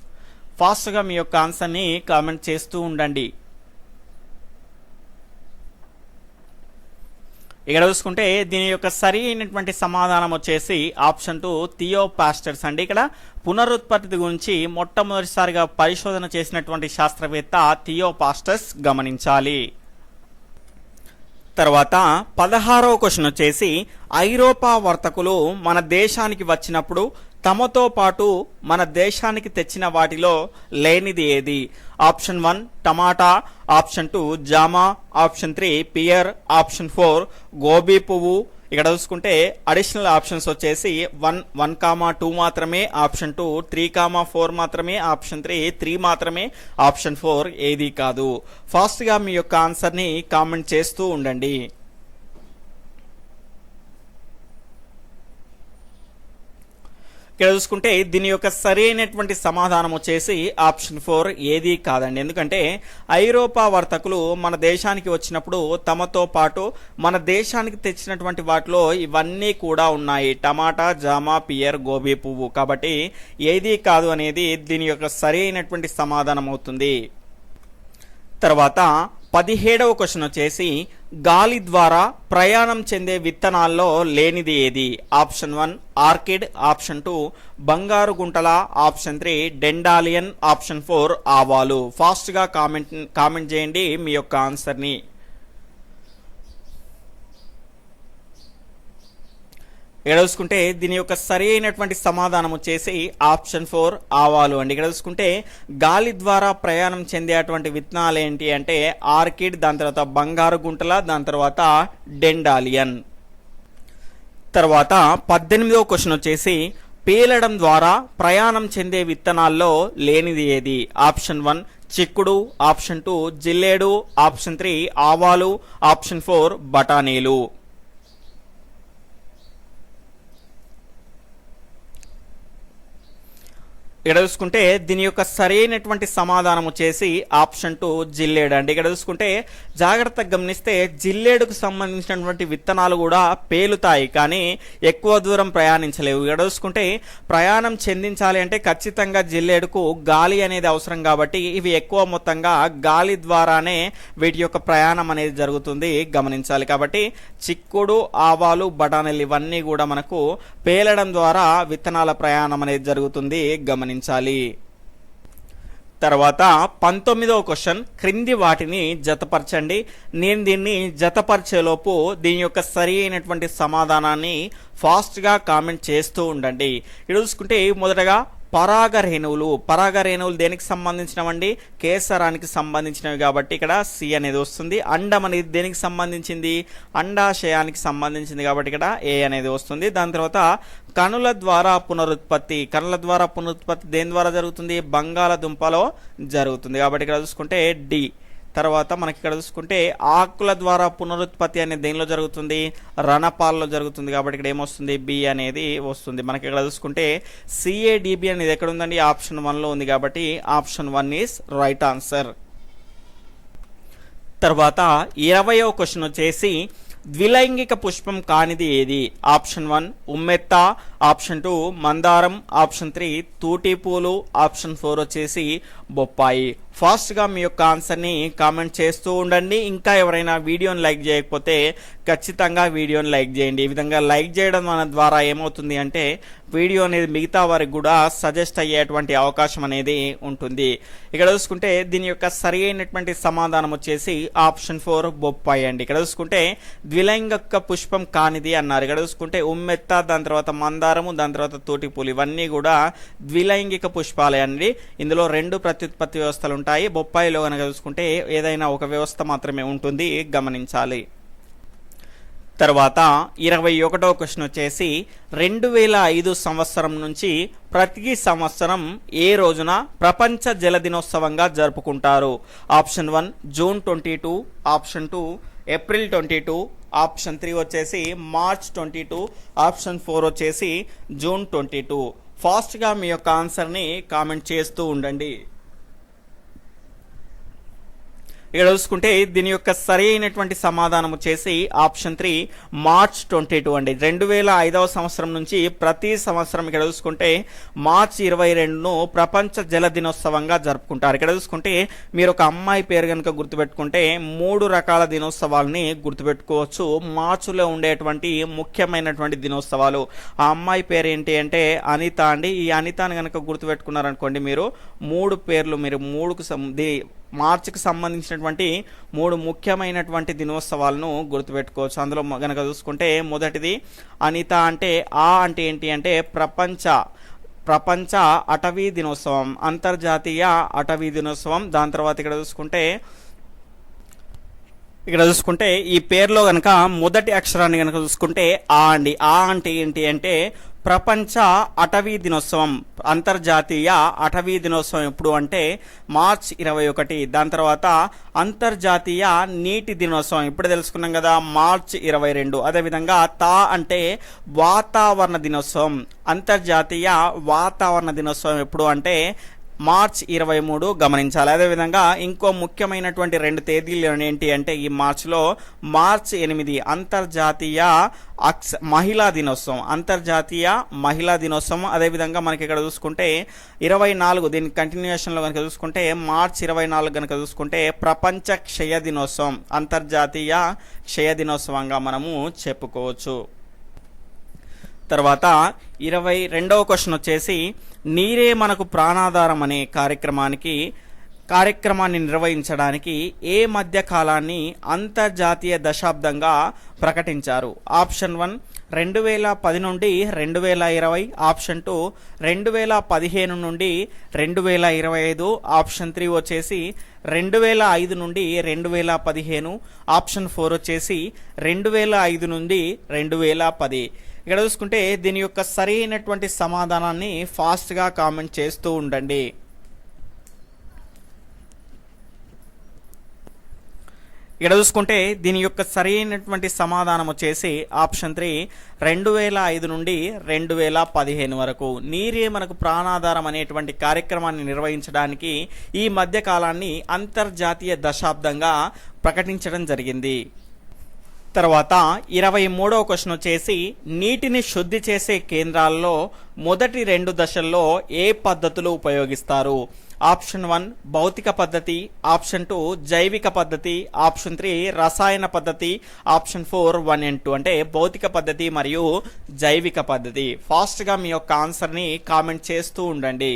ఫాస్ట్గా మీ యొక్క ఆన్సర్ని కామెంట్ చేస్తూ ఉండండి. ఇక్కడ చూసుకుంటే దీని యొక్క సరి అయినటువంటి సమాధానం వచ్చేసి ఆప్షన్ 2 థియోపాస్టస్ అండి. ఇక్కడ పునరుత్పత్తి గురించి మొట్టమొదటిసారిగా పరిశోధన చేసినటువంటి శాస్త్రవేత్త థియోపాస్టస్, గమనించాలి. తర్వాత 16వ క్వశ్చన్ వచ్చేసి ఐరోపా వర్తకులు మన దేశానికి వచ్చినప్పుడు తమతో పాటు మన దేశానికి తెచ్చిన వాటిలో లేనిది ఏది? ఆప్షన్ 1 టమాటా, ఆప్షన్ 2 జామ, ఆప్షన్ 3 పియర్, ఆప్షన్ 4 గోబీ పువ్వు. ఇక్కడ చూసుకుంటే అడిషనల్ ఆప్షన్స్ వచ్చేసి 1,2 మాత్రమే, ఆప్షన్ 2 3,4 మాత్రమే, ఆప్షన్ 3 మాత్రమే, ఆప్షన్ 4 ఏది కాదు. ఫాస్ట్గా మీ యొక్క ఆన్సర్ని కామెంట్ చేస్తూ ఉండండి. ఇక్కడ చూసుకుంటే దీని యొక్క సరైనటువంటి సమాధానం వచ్చేసి ఆప్షన్ 4 ఏది కాదండి. ఎందుకంటే ఐరోపా వర్తకులు మన దేశానికి వచ్చినప్పుడు తమతో పాటు మన దేశానికి తెచ్చినటువంటి వాటిలో ఇవన్నీ కూడా ఉన్నాయి, టమాటా, జామ, పియర్, గోబీ పువ్వు. కాబట్టి ఏది కాదు అనేది దీని యొక్క సరైనటువంటి సమాధానం అవుతుంది. తర్వాత 17వ క్వశ్చన్ వచ్చేసి గాలి ద్వారా ప్రయాణం చెందే విత్తనాల్లో లేనిది ఏది? ఆప్షన్ 1 ఆర్కిడ్, ఆప్షన్ 2 బంగారు గుంటల, ఆప్షన్ 3 డెండాలియన్, ఆప్షన్ 4 ఆవాలు. ఫాస్ట్గా కామెంట్ చేయండి మీ యొక్క ఆన్సర్ని. ఇక్కడ చూసుకుంటే దీని యొక్క సరి అయినటువంటి సమాధానం వచ్చేసి ఆప్షన్ 4 ఆవాలు అండి. ఇక్కడ చూసుకుంటే గాలి ద్వారా ప్రయాణం చెందేటువంటి విత్తనాలు ఏంటి అంటే ఆర్కిడ్, దాని తర్వాత బంగారు గుంటల, దాని తర్వాత డెండాలియన్. తర్వాత 18వ క్వశ్చన్ వచ్చేసి పేలడం ద్వారా ప్రయాణం చెందే విత్తనాల్లో లేనిది ఏది? ఆప్షన్ 1 చిక్కుడు, ఆప్షన్ 2 జిల్లేడు, ఆప్షన్ 3 ఆవాలు, ఆప్షన్ 4 బఠానీలు. ఇక్కడ చూసుకుంటే దీని యొక్క సరైనటువంటి సమాధానం వచ్చేసి ఆప్షన్ 2 జిల్లేడు అండి. ఇక్కడ చూసుకుంటే జాగ్రత్తగా గమనిస్తే జిల్లేడుకు సంబంధించినటువంటి విత్తనాలు కూడా పేలుతాయి, కానీ ఎక్కువ దూరం ప్రయాణించలేవు. ఇక్కడ చూసుకుంటే ప్రయాణం చెందించాలి అంటే ఖచ్చితంగా జిల్లేడుకు గాలి అనేది అవసరం, కాబట్టి ఇవి ఎక్కువ మొత్తంగా గాలి ద్వారానే వీటి యొక్క ప్రయాణం అనేది జరుగుతుంది, గమనించాలి. కాబట్టి చిక్కుడు, ఆవాలు, బఠానీలు ఇవన్నీ కూడా మనకు పేలడం ద్వారా విత్తనాల ప్రయాణం అనేది జరుగుతుంది, గమనించాలి. తర్వాత 19వ క్వశ్చన్ క్రింది వాటిని జతపరచండి. నేను దీన్ని జతపరిచేలోపు దీని యొక్క సరి అయినటువంటి సమాధానాన్ని ఫాస్ట్గా కామెంట్ చేస్తూ ఉండండి. ఇక్కడ చూసుకుంటే మొదటగా పరాగరేణువులు దేనికి సంబంధించినవండి? కేసరానికి సంబంధించినవి, కాబట్టి ఇక్కడ సి అనేది వస్తుంది. అండం అనేది దేనికి సంబంధించింది? అండాశయానికి సంబంధించింది, కాబట్టి ఇక్కడ ఏ అనేది వస్తుంది. దాని తర్వాత కణుల ద్వారా పునరుత్పత్తి దేని ద్వారా జరుగుతుంది? బంగాళదుంపలో జరుగుతుంది, కాబట్టి ఇక్కడ చూసుకుంటే డి. తర్వాత మనకి ఇక్కడ చూసుకుంటే ఆకుల ద్వారా పునరుత్పత్తి అనేది దేనిలో జరుగుతుంది? రణపాల్లో జరుగుతుంది, కాబట్టి ఇక్కడ ఏమొస్తుంది? బి అనేది వస్తుంది. మనకి ఇక్కడ చూసుకుంటే సిఏడిబి అనేది ఎక్కడ ఉందండి? ఆప్షన్ 1లో ఉంది, కాబట్టి ఆప్షన్ 1 ఈస్ రైట్ ఆన్సర్. తర్వాత 20వ క్వశ్చన్ వచ్చేసి ద్విలైంగిక పుష్పం కానిది ఏది? ఆప్షన్ 1 ఉమ్మెత్త, ఆప్షన్ 2 మందారం, ఆప్షన్ 3 తూటి పూలు, ఆప్షన్ 4 వచ్చేసి బొప్పాయి. ఫాస్ట్గా మీ యొక్క ఆన్సర్ని కామెంట్ చేస్తూ ఉండండి. ఇంకా ఎవరైనా వీడియోని లైక్ చేయకపోతే ఖచ్చితంగా వీడియోని లైక్ చేయండి. ఈ విధంగా లైక్ చేయడం ద్వారా ఏమవుతుంది అంటే వీడియో అనేది మిగతా వారికి కూడా సజెస్ట్ అయ్యేటువంటి అవకాశం అనేది ఉంటుంది. ఇక్కడ చూసుకుంటే దీని యొక్క సరి అయినటువంటి సమాధానం వచ్చేసి ఆప్షన్ 4 బొప్పాయి అండి. ఇక్కడ చూసుకుంటే ద్విలైంగిక పుష్పం కానిది అన్నారు. ఇక్కడ చూసుకుంటే ఉమ్మెత్త, దాని తర్వాత మందారము, దాని తర్వాత తోటిపూలు, ఇవన్నీ కూడా ద్విలైంగిక పుష్పాలే అండి. ఇందులో 2 ప్రత్యుత్పత్తి వ్యవస్థలు ఉంటాయి. బొప్పాయిలో కనుక చూసుకుంటే ఏదైనా ఒక వ్యవస్థ మాత్రమే ఉంటుంది, గమనించాలి. తర్వాత 21వ క్వశ్చన్ వచ్చేసి 2005 సంవత్సరం నుంచి ప్రతి సంవత్సరం ఏ రోజున ప్రపంచ జల దినోత్సవంగా జరుపుకుంటారు? Option 1 June 22, option 2 April 22, option 3 వచ్చేసి మార్చ్ 22, ఆప్షన్ 4 వచ్చేసి జూన్ 22. ఫాస్ట్గా మీ యొక్క ఆన్సర్ని కామెంట్ చేస్తూ ఉండండి. ఇక్కడ చూసుకుంటే దీని యొక్క సరి అయినటువంటి సమాధానం వచ్చేసి ఆప్షన్ 3 మార్చ్ 22 అండి. 2005 సంవత్సరం నుంచి ప్రతి సంవత్సరం ఇక్కడ చూసుకుంటే మార్చ్ 22ను ప్రపంచ జల దినోత్సవంగా జరుపుకుంటారు. ఇక్కడ చూసుకుంటే మీరు ఒక అమ్మాయి పేరు కనుక గుర్తుపెట్టుకుంటే 3 రకాల దినోత్సవాలని గుర్తుపెట్టుకోవచ్చు. మార్చిలో ఉండేటువంటి ముఖ్యమైనటువంటి దినోత్సవాలు. ఆ అమ్మాయి పేరు ఏంటి అంటే అనిత అండి. ఈ అనితాని కనుక గుర్తుపెట్టుకున్నారనుకోండి మీరు 3 పేర్లు మీరు మార్చికి సంబంధించినటువంటి 3 ముఖ్యమైనటువంటి దినోత్సవాలను గుర్తుపెట్టుకోవచ్చు. అందులో కనుక చూసుకుంటే మొదటిది అనిత అంటే అంటే ఏంటి అంటే ప్రపంచ అటవీ దినోత్సవం, అంతర్జాతీయ అటవీ దినోత్సవం. దాని తర్వాత ఇక్కడ చూసుకుంటే ఈ పేరులో కనుక మొదటి అక్షరాన్ని కనుక చూసుకుంటే అండి. అంటే ఏంటి అంటే ప్రపంచ అటవీ దినోత్సవం, అంతర్జాతీయ అటవీ దినోత్సవం ఎప్పుడు అంటే మార్చ్ 21. దాని తర్వాత అంతర్జాతీయ నీటి దినోత్సవం ఇప్పుడు తెలుసుకున్నాం కదా, మార్చ్ 22. అదేవిధంగా అంటే వాతావరణ దినోత్సవం, అంతర్జాతీయ వాతావరణ దినోత్సవం ఎప్పుడు అంటే మార్చ్ 23, గమనించాలి. అదేవిధంగా ఇంకో ముఖ్యమైనటువంటి 2 తేదీలు ఏంటి అంటే ఈ మార్చిలో మార్చ్ 8 అంతర్జాతీయ మహిళా దినోత్సవం, అంతర్జాతీయ మహిళా దినోత్సవం. అదేవిధంగా మనకి ఇక్కడ చూసుకుంటే 24 దీని కంటిన్యూషన్లో కనుక చూసుకుంటే మార్చ్ 24 కనుక చూసుకుంటే ప్రపంచ క్షయ దినోత్సవం, అంతర్జాతీయ క్షయ దినోత్సవంగా మనము చెప్పుకోవచ్చు. తర్వాత 22వ క్వశ్చన్ వచ్చేసి నీరే మనకు ప్రాణాధారం అనే కార్యక్రమాన్ని నిర్వహించడానికి ఏ మధ్య కాలాన్ని అంతర్జాతీయ దశాబ్దంగా ప్రకటించారు? ఆప్షన్ 1 2010 నుండి 2020, ఆప్షన్ 2 2015 నుండి 2025, ఆప్షన్ 3 వచ్చేసి 2005 నుండి 2015, ఆప్షన్ 4 వచ్చేసి 2005 నుండి 2010. ఇక్కడ చూసుకుంటే దీని యొక్క సరైనటువంటి సమాధానాన్ని ఫాస్ట్గా కామెంట్ చేస్తూ ఉండండి. ఇక్కడ చూసుకుంటే దీని యొక్క సరైనటువంటి సమాధానం వచ్చేసి ఆప్షన్ 3 2005 నుండి 2015 వరకు. నీరే మనకు ప్రాణాధారం అనేటువంటి కార్యక్రమాన్ని నిర్వహించడానికి ఈ మధ్య కాలాన్ని అంతర్జాతీయ దశాబ్దంగా ప్రకటించడం జరిగింది. తర్వాత 23వ క్వశ్చన్ వచ్చేసి నీటిని శుద్ధి చేసే కేంద్రాల్లో మొదటి 2 దశల్లో ఏ పద్ధతులు ఉపయోగిస్తారు? ఆప్షన్ 1 భౌతిక పద్ధతి, ఆప్షన్ 2 జైవిక పద్ధతి, ఆప్షన్ 3 రసాయన పద్ధతి, ఆప్షన్ 4 1 and 2 అంటే భౌతిక పద్ధతి మరియు జైవిక పద్ధతి. ఫాస్ట్గా మీ యొక్క ఆన్సర్ని కామెంట్ చేస్తూ ఉండండి.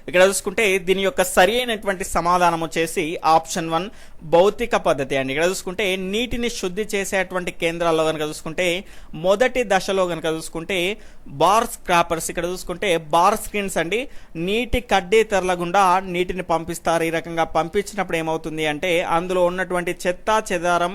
ఇక్కడ చూసుకుంటే దీని యొక్క సరి అయినటువంటి సమాధానం వచ్చేసి ఆప్షన్ 1 భౌతిక పద్ధతి అండి. ఇక్కడ చూసుకుంటే నీటిని శుద్ధి చేసేటువంటి కేంద్రాల్లో కనుక చూసుకుంటే మొదటి దశలో కనుక చూసుకుంటే బార్ స్క్రాపర్స్, ఇక్కడ చూసుకుంటే బార్ స్క్రీన్స్ అండి, నీటి కడ్డీ తెరల గుండా నీటిని పంపిస్తారు. ఈ రకంగా పంపించినప్పుడు ఏమవుతుంది అంటే అందులో ఉన్నటువంటి చెత్త చెదారం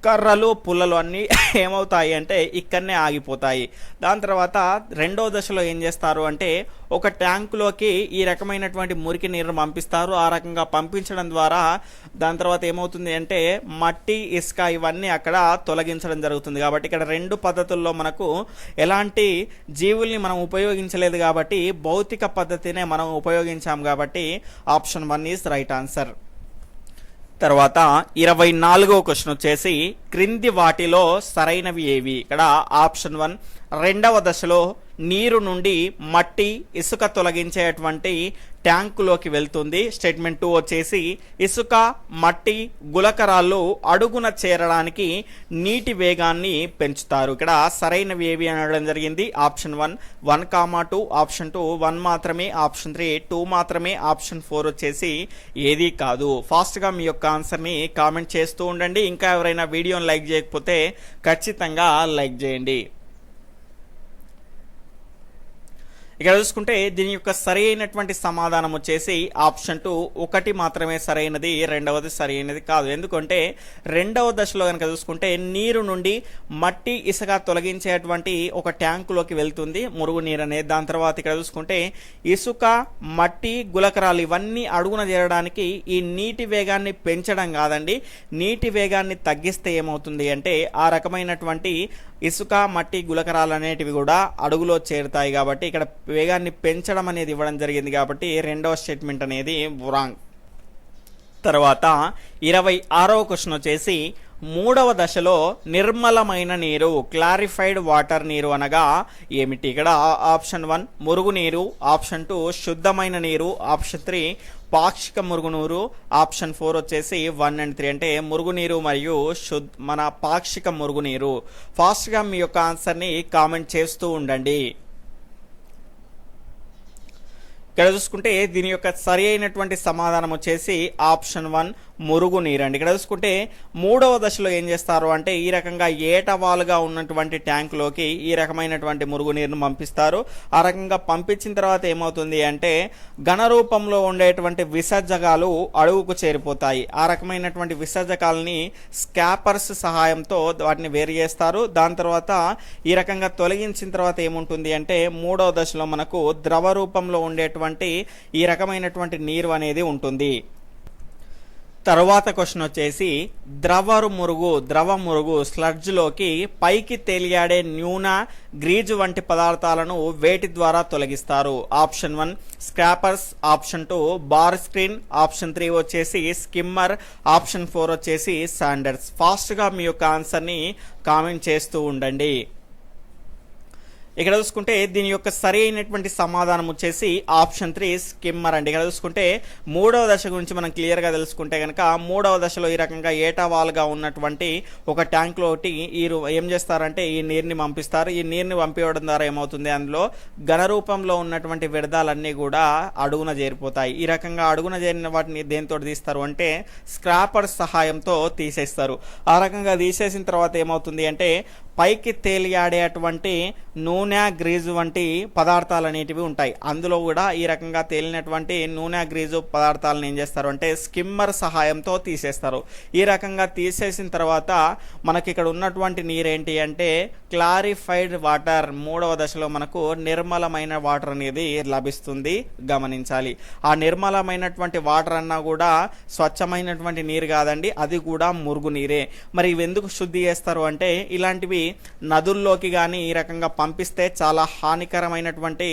కర్రలు పుల్లలు అన్నీ ఏమవుతాయి అంటే ఇక్కడనే ఆగిపోతాయి. దాని తర్వాత 2వ దశలో ఏం చేస్తారు అంటే ఒక ట్యాంకులోకి ఈ రకమైనటువంటి మురికి నీరును పంపిస్తారు. ఆ రకంగా పంపించడం ద్వారా దాని తర్వాత ఏమవుతుంది అంటే మట్టి ఇసుక ఇవన్నీ అక్కడ తొలగించడం జరుగుతుంది. కాబట్టి ఇక్కడ 2 పద్ధతుల్లో మనకు ఎలాంటి జీవుల్ని మనం ఉపయోగించలేదు కాబట్టి భౌతిక పద్ధతినే మనం ఉపయోగించాం కాబట్టి ఆప్షన్ 1 ఈజ్ రైట్ ఆన్సర్. తర్వాత 24వ క్వశ్చన్ వచ్చేసి క్రింది వాటిలో సరైనవి ఏవి? ఇక్కడ ఆప్షన్ 1 రెండవ దశలో నీరు నుండి మట్టి ఇసుక తొలగించేటువంటి ట్యాంకులోకి వెళ్తుంది. స్టేట్మెంట్ 2 వచ్చేసి ఇసుక మట్టి గులకరాళ్ళు అడుగున చేరడానికి నీటి వేగాన్ని పెంచుతారు. ఇక్కడ సరైనవి ఏవి అనడం జరిగింది. ఆప్షన్ 1 1, 2, ఆప్షన్ 2 1 మాత్రమే, ఆప్షన్ 3 2 మాత్రమే, ఆప్షన్ 4 వచ్చేసి ఏది కాదు. ఫాస్ట్గా మీ యొక్క ఆన్సర్ని కామెంట్ చేస్తూ ఉండండి. ఇంకా ఎవరైనా వీడియోని లైక్ చేయకపోతే ఖచ్చితంగా లైక్ చేయండి. ఇక్కడ చూసుకుంటే దీని యొక్క సరైనటువంటి సమాధానం వచ్చేసి ఆప్షన్ 2 1 మాత్రమే సరైనది, రెండవది సరైనది కాదు. ఎందుకంటే రెండవ దశలో కనుక చూసుకుంటే నీరు నుండి మట్టి ఇసుక తొలగించేటువంటి ఒక ట్యాంకులోకి వెళ్తుంది మురుగు నీరు అనేది. దాని తర్వాత ఇక్కడ చూసుకుంటే ఇసుక మట్టి గులకరాలు ఇవన్నీ అడుగున చేరడానికి ఈ నీటి వేగాన్ని పెంచడం కాదండి, నీటి వేగాన్ని తగ్గిస్తే ఏమవుతుంది అంటే ఆ రకమైనటువంటి ఇసుక మట్టి గులకరాలు అనేటివి కూడా అడుగులో చేరుతాయి. కాబట్టి ఇక్కడ వేగాన్ని పెంచడం అనేది ఇవ్వడం జరిగింది కాబట్టి రెండవ స్టేట్మెంట్ అనేది రాంగ్. తర్వాత 26వ క్వశ్చన్ వచ్చేసి మూడవ దశలో నిర్మలమైన నీరు క్లారిఫైడ్ వాటర్ నీరు అనగా ఏమిటి? ఇక్కడ ఆప్షన్ 1 మురుగునీరు, ఆప్షన్ 2 శుద్ధమైన నీరు, ఆప్షన్ 3 పాక్షిక మురుగునీరు, ఆప్షన్ 4 వచ్చేసి 1 and 3 అంటే మురుగునీరు మరియు మన పాక్షిక మురుగునీరు. ఫాస్ట్గా మీ యొక్క ఆన్సర్ని కామెంట్ చేస్తూ ఉండండి. ఇక్కడ చూసుకుంటే దీని యొక్క సరి అయినటువంటి సమాధానం వచ్చేసి ఆప్షన్ 1 మురుగునీరు అండి. ఇక్కడ చూసుకుంటే మూడవ దశలో ఏం చేస్తారు అంటే ఈ రకంగా ఏటవాలుగా ఉన్నటువంటి ట్యాంకులోకి ఈ రకమైనటువంటి మురుగునీరును పంపిస్తారు. ఆ రకంగా పంపించిన తర్వాత ఏమవుతుంది అంటే ఘన రూపంలో ఉండేటువంటి విసర్జకాలు అడుగుకు చేరిపోతాయి. ఆ రకమైనటువంటి విసర్జకాలని స్కాపర్స్ సహాయంతో వాటిని వేరు చేస్తారు. దాని తర్వాత ఈ రకంగా తొలగించిన తర్వాత ఏముంటుంది అంటే మూడవ దశలో మనకు ద్రవ రూపంలో ఉండేటువంటి ఈ రకమైనటువంటి నీరు అనేది ఉంటుంది. తరువాత క్వశ్చన్ వచ్చేసి ద్రవ మురుగు స్లడ్జ్లోకి పైకి తేలియాడే న్యూన గ్రీజు వంటి పదార్థాలను వేటి ద్వారా తొలగిస్తారు? Option 1 scrapers, option 2 bar screen, option 3 వచ్చేసి స్కిమ్మర్, ఆప్షన్ 4 వచ్చేసి శాండర్స్. ఫాస్ట్గా మీ యొక్క ఆన్సర్ని కామెంట్ చేస్తూ ఉండండి. ఇక్కడ చూసుకుంటే దీని యొక్క సరి అయినటువంటి సమాధానం వచ్చేసి ఆప్షన్ 3 స్కిమ్మర్ అండి. ఇక్కడ చూసుకుంటే మూడవ దశ గురించి మనం క్లియర్గా తెలుసుకుంటే కనుక మూడవ దశలో ఈ రకంగా ఏటావాలుగా ఉన్నటువంటి ఒక ట్యాంక్లో ఏం చేస్తారంటే ఈ నీరుని పంపిస్తారు. ఈ నీరుని పంపించడం ద్వారా ఏమవుతుంది అందులో ఘన రూపంలో ఉన్నటువంటి వ్యర్థాలన్నీ కూడా అడుగున చేరిపోతాయి. ఈ రకంగా అడుగున చేరిన వాటిని దేంతో తీస్తారు అంటే స్క్రాపర్ సహాయంతో తీసేస్తారు. ఆ రకంగా తీసేసిన తర్వాత ఏమవుతుంది అంటే పైకి తేలియాడేటువంటి నూనె గ్రీజు వంటి పదార్థాలు అనేటివి ఉంటాయి. అందులో కూడా ఈ రకంగా తేలినటువంటి నూనె గ్రీజు పదార్థాలను ఏం చేస్తారు అంటే స్కిమ్మర్ సహాయంతో తీసేస్తారు. ఈ రకంగా తీసేసిన తర్వాత మనకి ఇక్కడ ఉన్నటువంటి నీరేంటి అంటే క్లారిఫైడ్ వాటర్. మూడవ దశలో మనకు నిర్మలమైన వాటర్ అనేది లభిస్తుంది, గమనించాలి. ఆ నిర్మలమైనటువంటి వాటర్ అన్నా కూడా స్వచ్ఛమైనటువంటి నీరు కాదండి, అది కూడా మురుగు నీరే. మరి ఇవి ఎందుకు శుద్ధి చేస్తారు అంటే ఇలాంటివి నదుల్లోకి కానీ ఈ రకంగా పంపిస్తే చాలా హానికరమైనటువంటి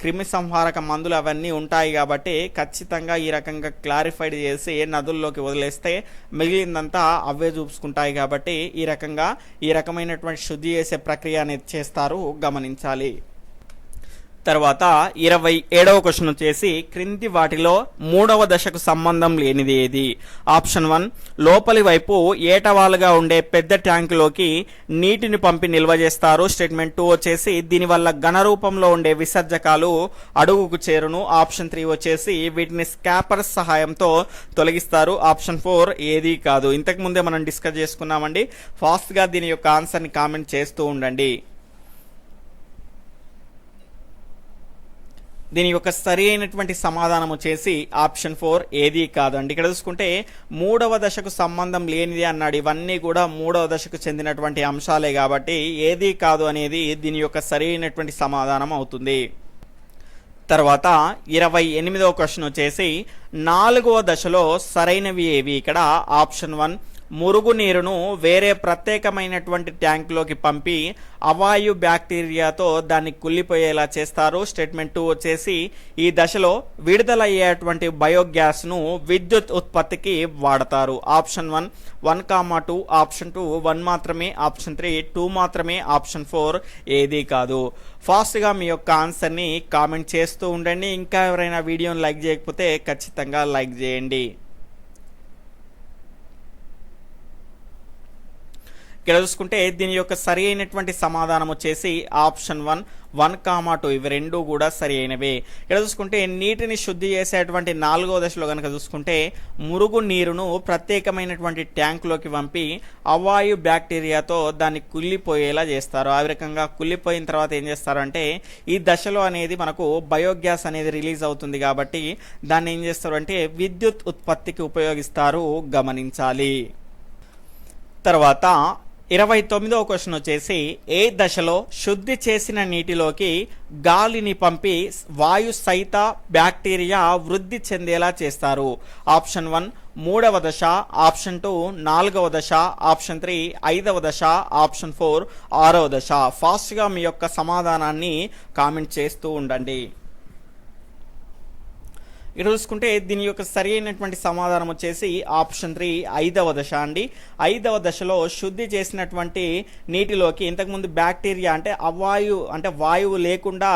క్రిమి సంహారక మందులు అవన్నీ ఉంటాయి కాబట్టి ఖచ్చితంగా ఈ రకంగా క్లారిఫైడ్ చేసి నదుల్లోకి వదిలేస్తే మిగిలిందంతా అవే చూసుకుంటాయి. కాబట్టి ఈ రకమైనటువంటి శుద్ధి చేసే ప్రక్రియ అనేది చేస్తారు, గమనించాలి. తర్వాత 27వ క్వశ్చన్ వచ్చేసి క్రింది వాటిలో మూడవ దశకు సంబంధం లేనిది ఏది? ఆప్షన్ 1 లోపలి వైపు ఏటవాలుగా ఉండే పెద్ద ట్యాంకులోకి నీటిని పంపి నిల్వ చేస్తారు. స్టేట్మెంట్ 2 వచ్చేసి దీనివల్ల ఘన రూపంలో ఉండే విసర్జకాలు అడుగుకు చేరును. ఆప్షన్ 3 వచ్చేసి వీటిని స్కాపర్స్ సహాయంతో తొలగిస్తారు. ఆప్షన్ 4 ఏది కాదు. ఇంతకు ముందే మనం డిస్కస్ చేసుకున్నామండి. ఫాస్ట్గా దీని యొక్క ఆన్సర్ని కామెంట్ చేస్తూ ఉండండి. దీని యొక్క సరి అయినటువంటి సమాధానం వచ్చేసి ఆప్షన్ 4 ఏది కాదు అండి. ఇక్కడ చూసుకుంటే మూడవ దశకు సంబంధం లేనిది అన్నాడు. ఇవన్నీ కూడా మూడవ దశకు చెందినటువంటి అంశాలే కాబట్టి ఏది కాదు అనేది దీని యొక్క సరి అయినటువంటి సమాధానం అవుతుంది. తర్వాత 28వ క్వశ్చన్ వచ్చేసి 4వ దశలో సరైనవి ఏవి? ఇక్కడ ఆప్షన్ 1 మురుగునీరును వేరే ప్రత్యేకమైనటువంటి ట్యాంకులోకి పంపి అవాయు బ్యాక్టీరియాతో దాన్ని కుళ్ళిపోయేలా చేస్తారు. స్టేట్మెంట్ 2 వచ్చేసి ఈ దశలో విడుదలయ్యేటువంటి బయోగ్యాస్ను విద్యుత్ ఉత్పత్తికి వాడతారు. ఆప్షన్ 1, 1, 2, ఆప్షన్ 2 1 మాత్రమే, ఆప్షన్ 3 2 మాత్రమే, ఆప్షన్ 4 ఏది కాదు. ఫాస్ట్గా మీ యొక్క ఆన్సర్ని కామెంట్ చేస్తూ ఉండండి. ఇంకా ఎవరైనా వీడియోని లైక్ చేయకపోతే ఖచ్చితంగా లైక్ చేయండి. ఇక్కడ చూసుకుంటే దీని యొక్క సరి అయినటువంటి సమాధానం వచ్చేసి ఆప్షన్ 1, 1, 2 ఇవి రెండు కూడా సరి అయినవే. ఇక్కడ చూసుకుంటే నీటిని శుద్ధి చేసేటువంటి 4వ దశలో కనుక చూసుకుంటే మురుగు నీరును ప్రత్యేకమైనటువంటి ట్యాంకులోకి పంపి అవాయు బ్యాక్టీరియాతో దాన్ని కుళ్ళిపోయేలా చేస్తారు. ఆ రకంగా కుళ్ళిపోయిన తర్వాత ఏం చేస్తారంటే ఈ దశలో అనేది మనకు బయోగ్యాస్ అనేది రిలీజ్ అవుతుంది కాబట్టి దాన్ని ఏం చేస్తారు అంటే విద్యుత్ ఉత్పత్తికి ఉపయోగిస్తారు, గమనించాలి. తర్వాత 29వ క్వశ్చన్ వచ్చేసి ఏ దశలో శుద్ధి చేసిన నీటిలోకి గాలిని పంపి వాయు సహిత బ్యాక్టీరియా వృద్ధి చెందేలా చేస్తారు? ఆప్షన్ 1 3వ దశ, ఆప్షన్ 2 4వ దశ, ఆప్షన్ 3 5వ దశ, ఆప్షన్ 4 6వ దశ. ఫాస్ట్గా మీ యొక్క సమాధానాన్ని కామెంట్ చేస్తూ ఉండండి. ఇక్కడ చూసుకుంటే దీని యొక్క సరి అయినటువంటి సమాధానం వచ్చేసి ఆప్షన్ 3 5వ దశ అండి. 5వ దశలో శుద్ధి చేసినటువంటి నీటిలోకి ఇంతకుముందు బ్యాక్టీరియా అంటే వాయువు లేకుండా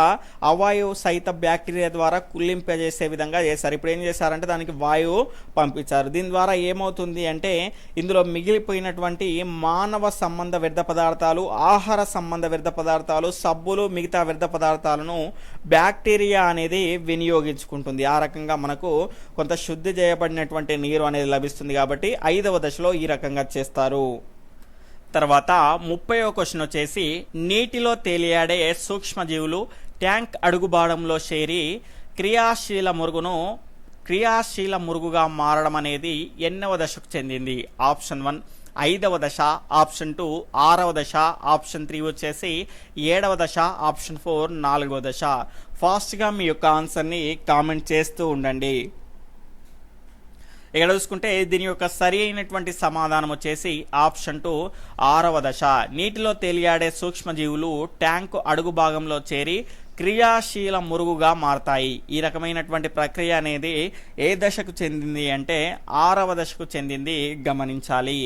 అవాయువు సహిత బ్యాక్టీరియా ద్వారా కుళ్ళింపజేసే విధంగా చేశారు. ఇప్పుడు ఏం చేశారంటే దానికి వాయువు పంపించారు. దీని ద్వారా ఏమవుతుంది అంటే ఇందులో మిగిలిపోయినటువంటి మానవ సంబంధ వ్యర్థ పదార్థాలు, ఆహార సంబంధ వ్యర్థ పదార్థాలు, సబ్బులు, మిగతా వ్యర్థ పదార్థాలను బ్యాక్టీరియా అనేది వినియోగించుకుంటుంది. ఆ రకంగా మనకు కొంత శుద్ధి చేయబడినటువంటి నీరు అనేది లభిస్తుంది కాబట్టి 5వ దశలో ఈ రకంగా చేస్తారు. తర్వాత 30వ క్వశ్చన్ వచ్చేసి నీటిలో తేలియాడే సూక్ష్మజీవులు ట్యాంక్ అడుగుభాగంలో చేరి క్రియాశీల మురుగుగా మారడం అనేది ఎన్నవ దశకు చెందింది? ఆప్షన్ 1 5వ దశ, ఆప్షన్ 2 6వ దశ, ఆప్షన్ 3 వచ్చేసి 7వ దశ, ఆప్షన్ 4 4వ దశ. ఫాస్ట్గా మీ యొక్క ఆన్సర్ని కామెంట్ చేస్తూ ఉండండి. ఇక్కడ చూసుకుంటే దీని యొక్క సరి అయినటువంటి సమాధానం వచ్చేసి ఆప్షన్ 2 6వ దశ. నీటిలో తేలియాడే సూక్ష్మజీవులు ట్యాంకు అడుగు భాగంలో చేరి క్రియాశీల మురుగుగా మారతాయి. ఈ రకమైనటువంటి ప్రక్రియ అనేది ఏ దశకు చెందింది అంటే 6వ దశకు చెందింది, గమనించాలి.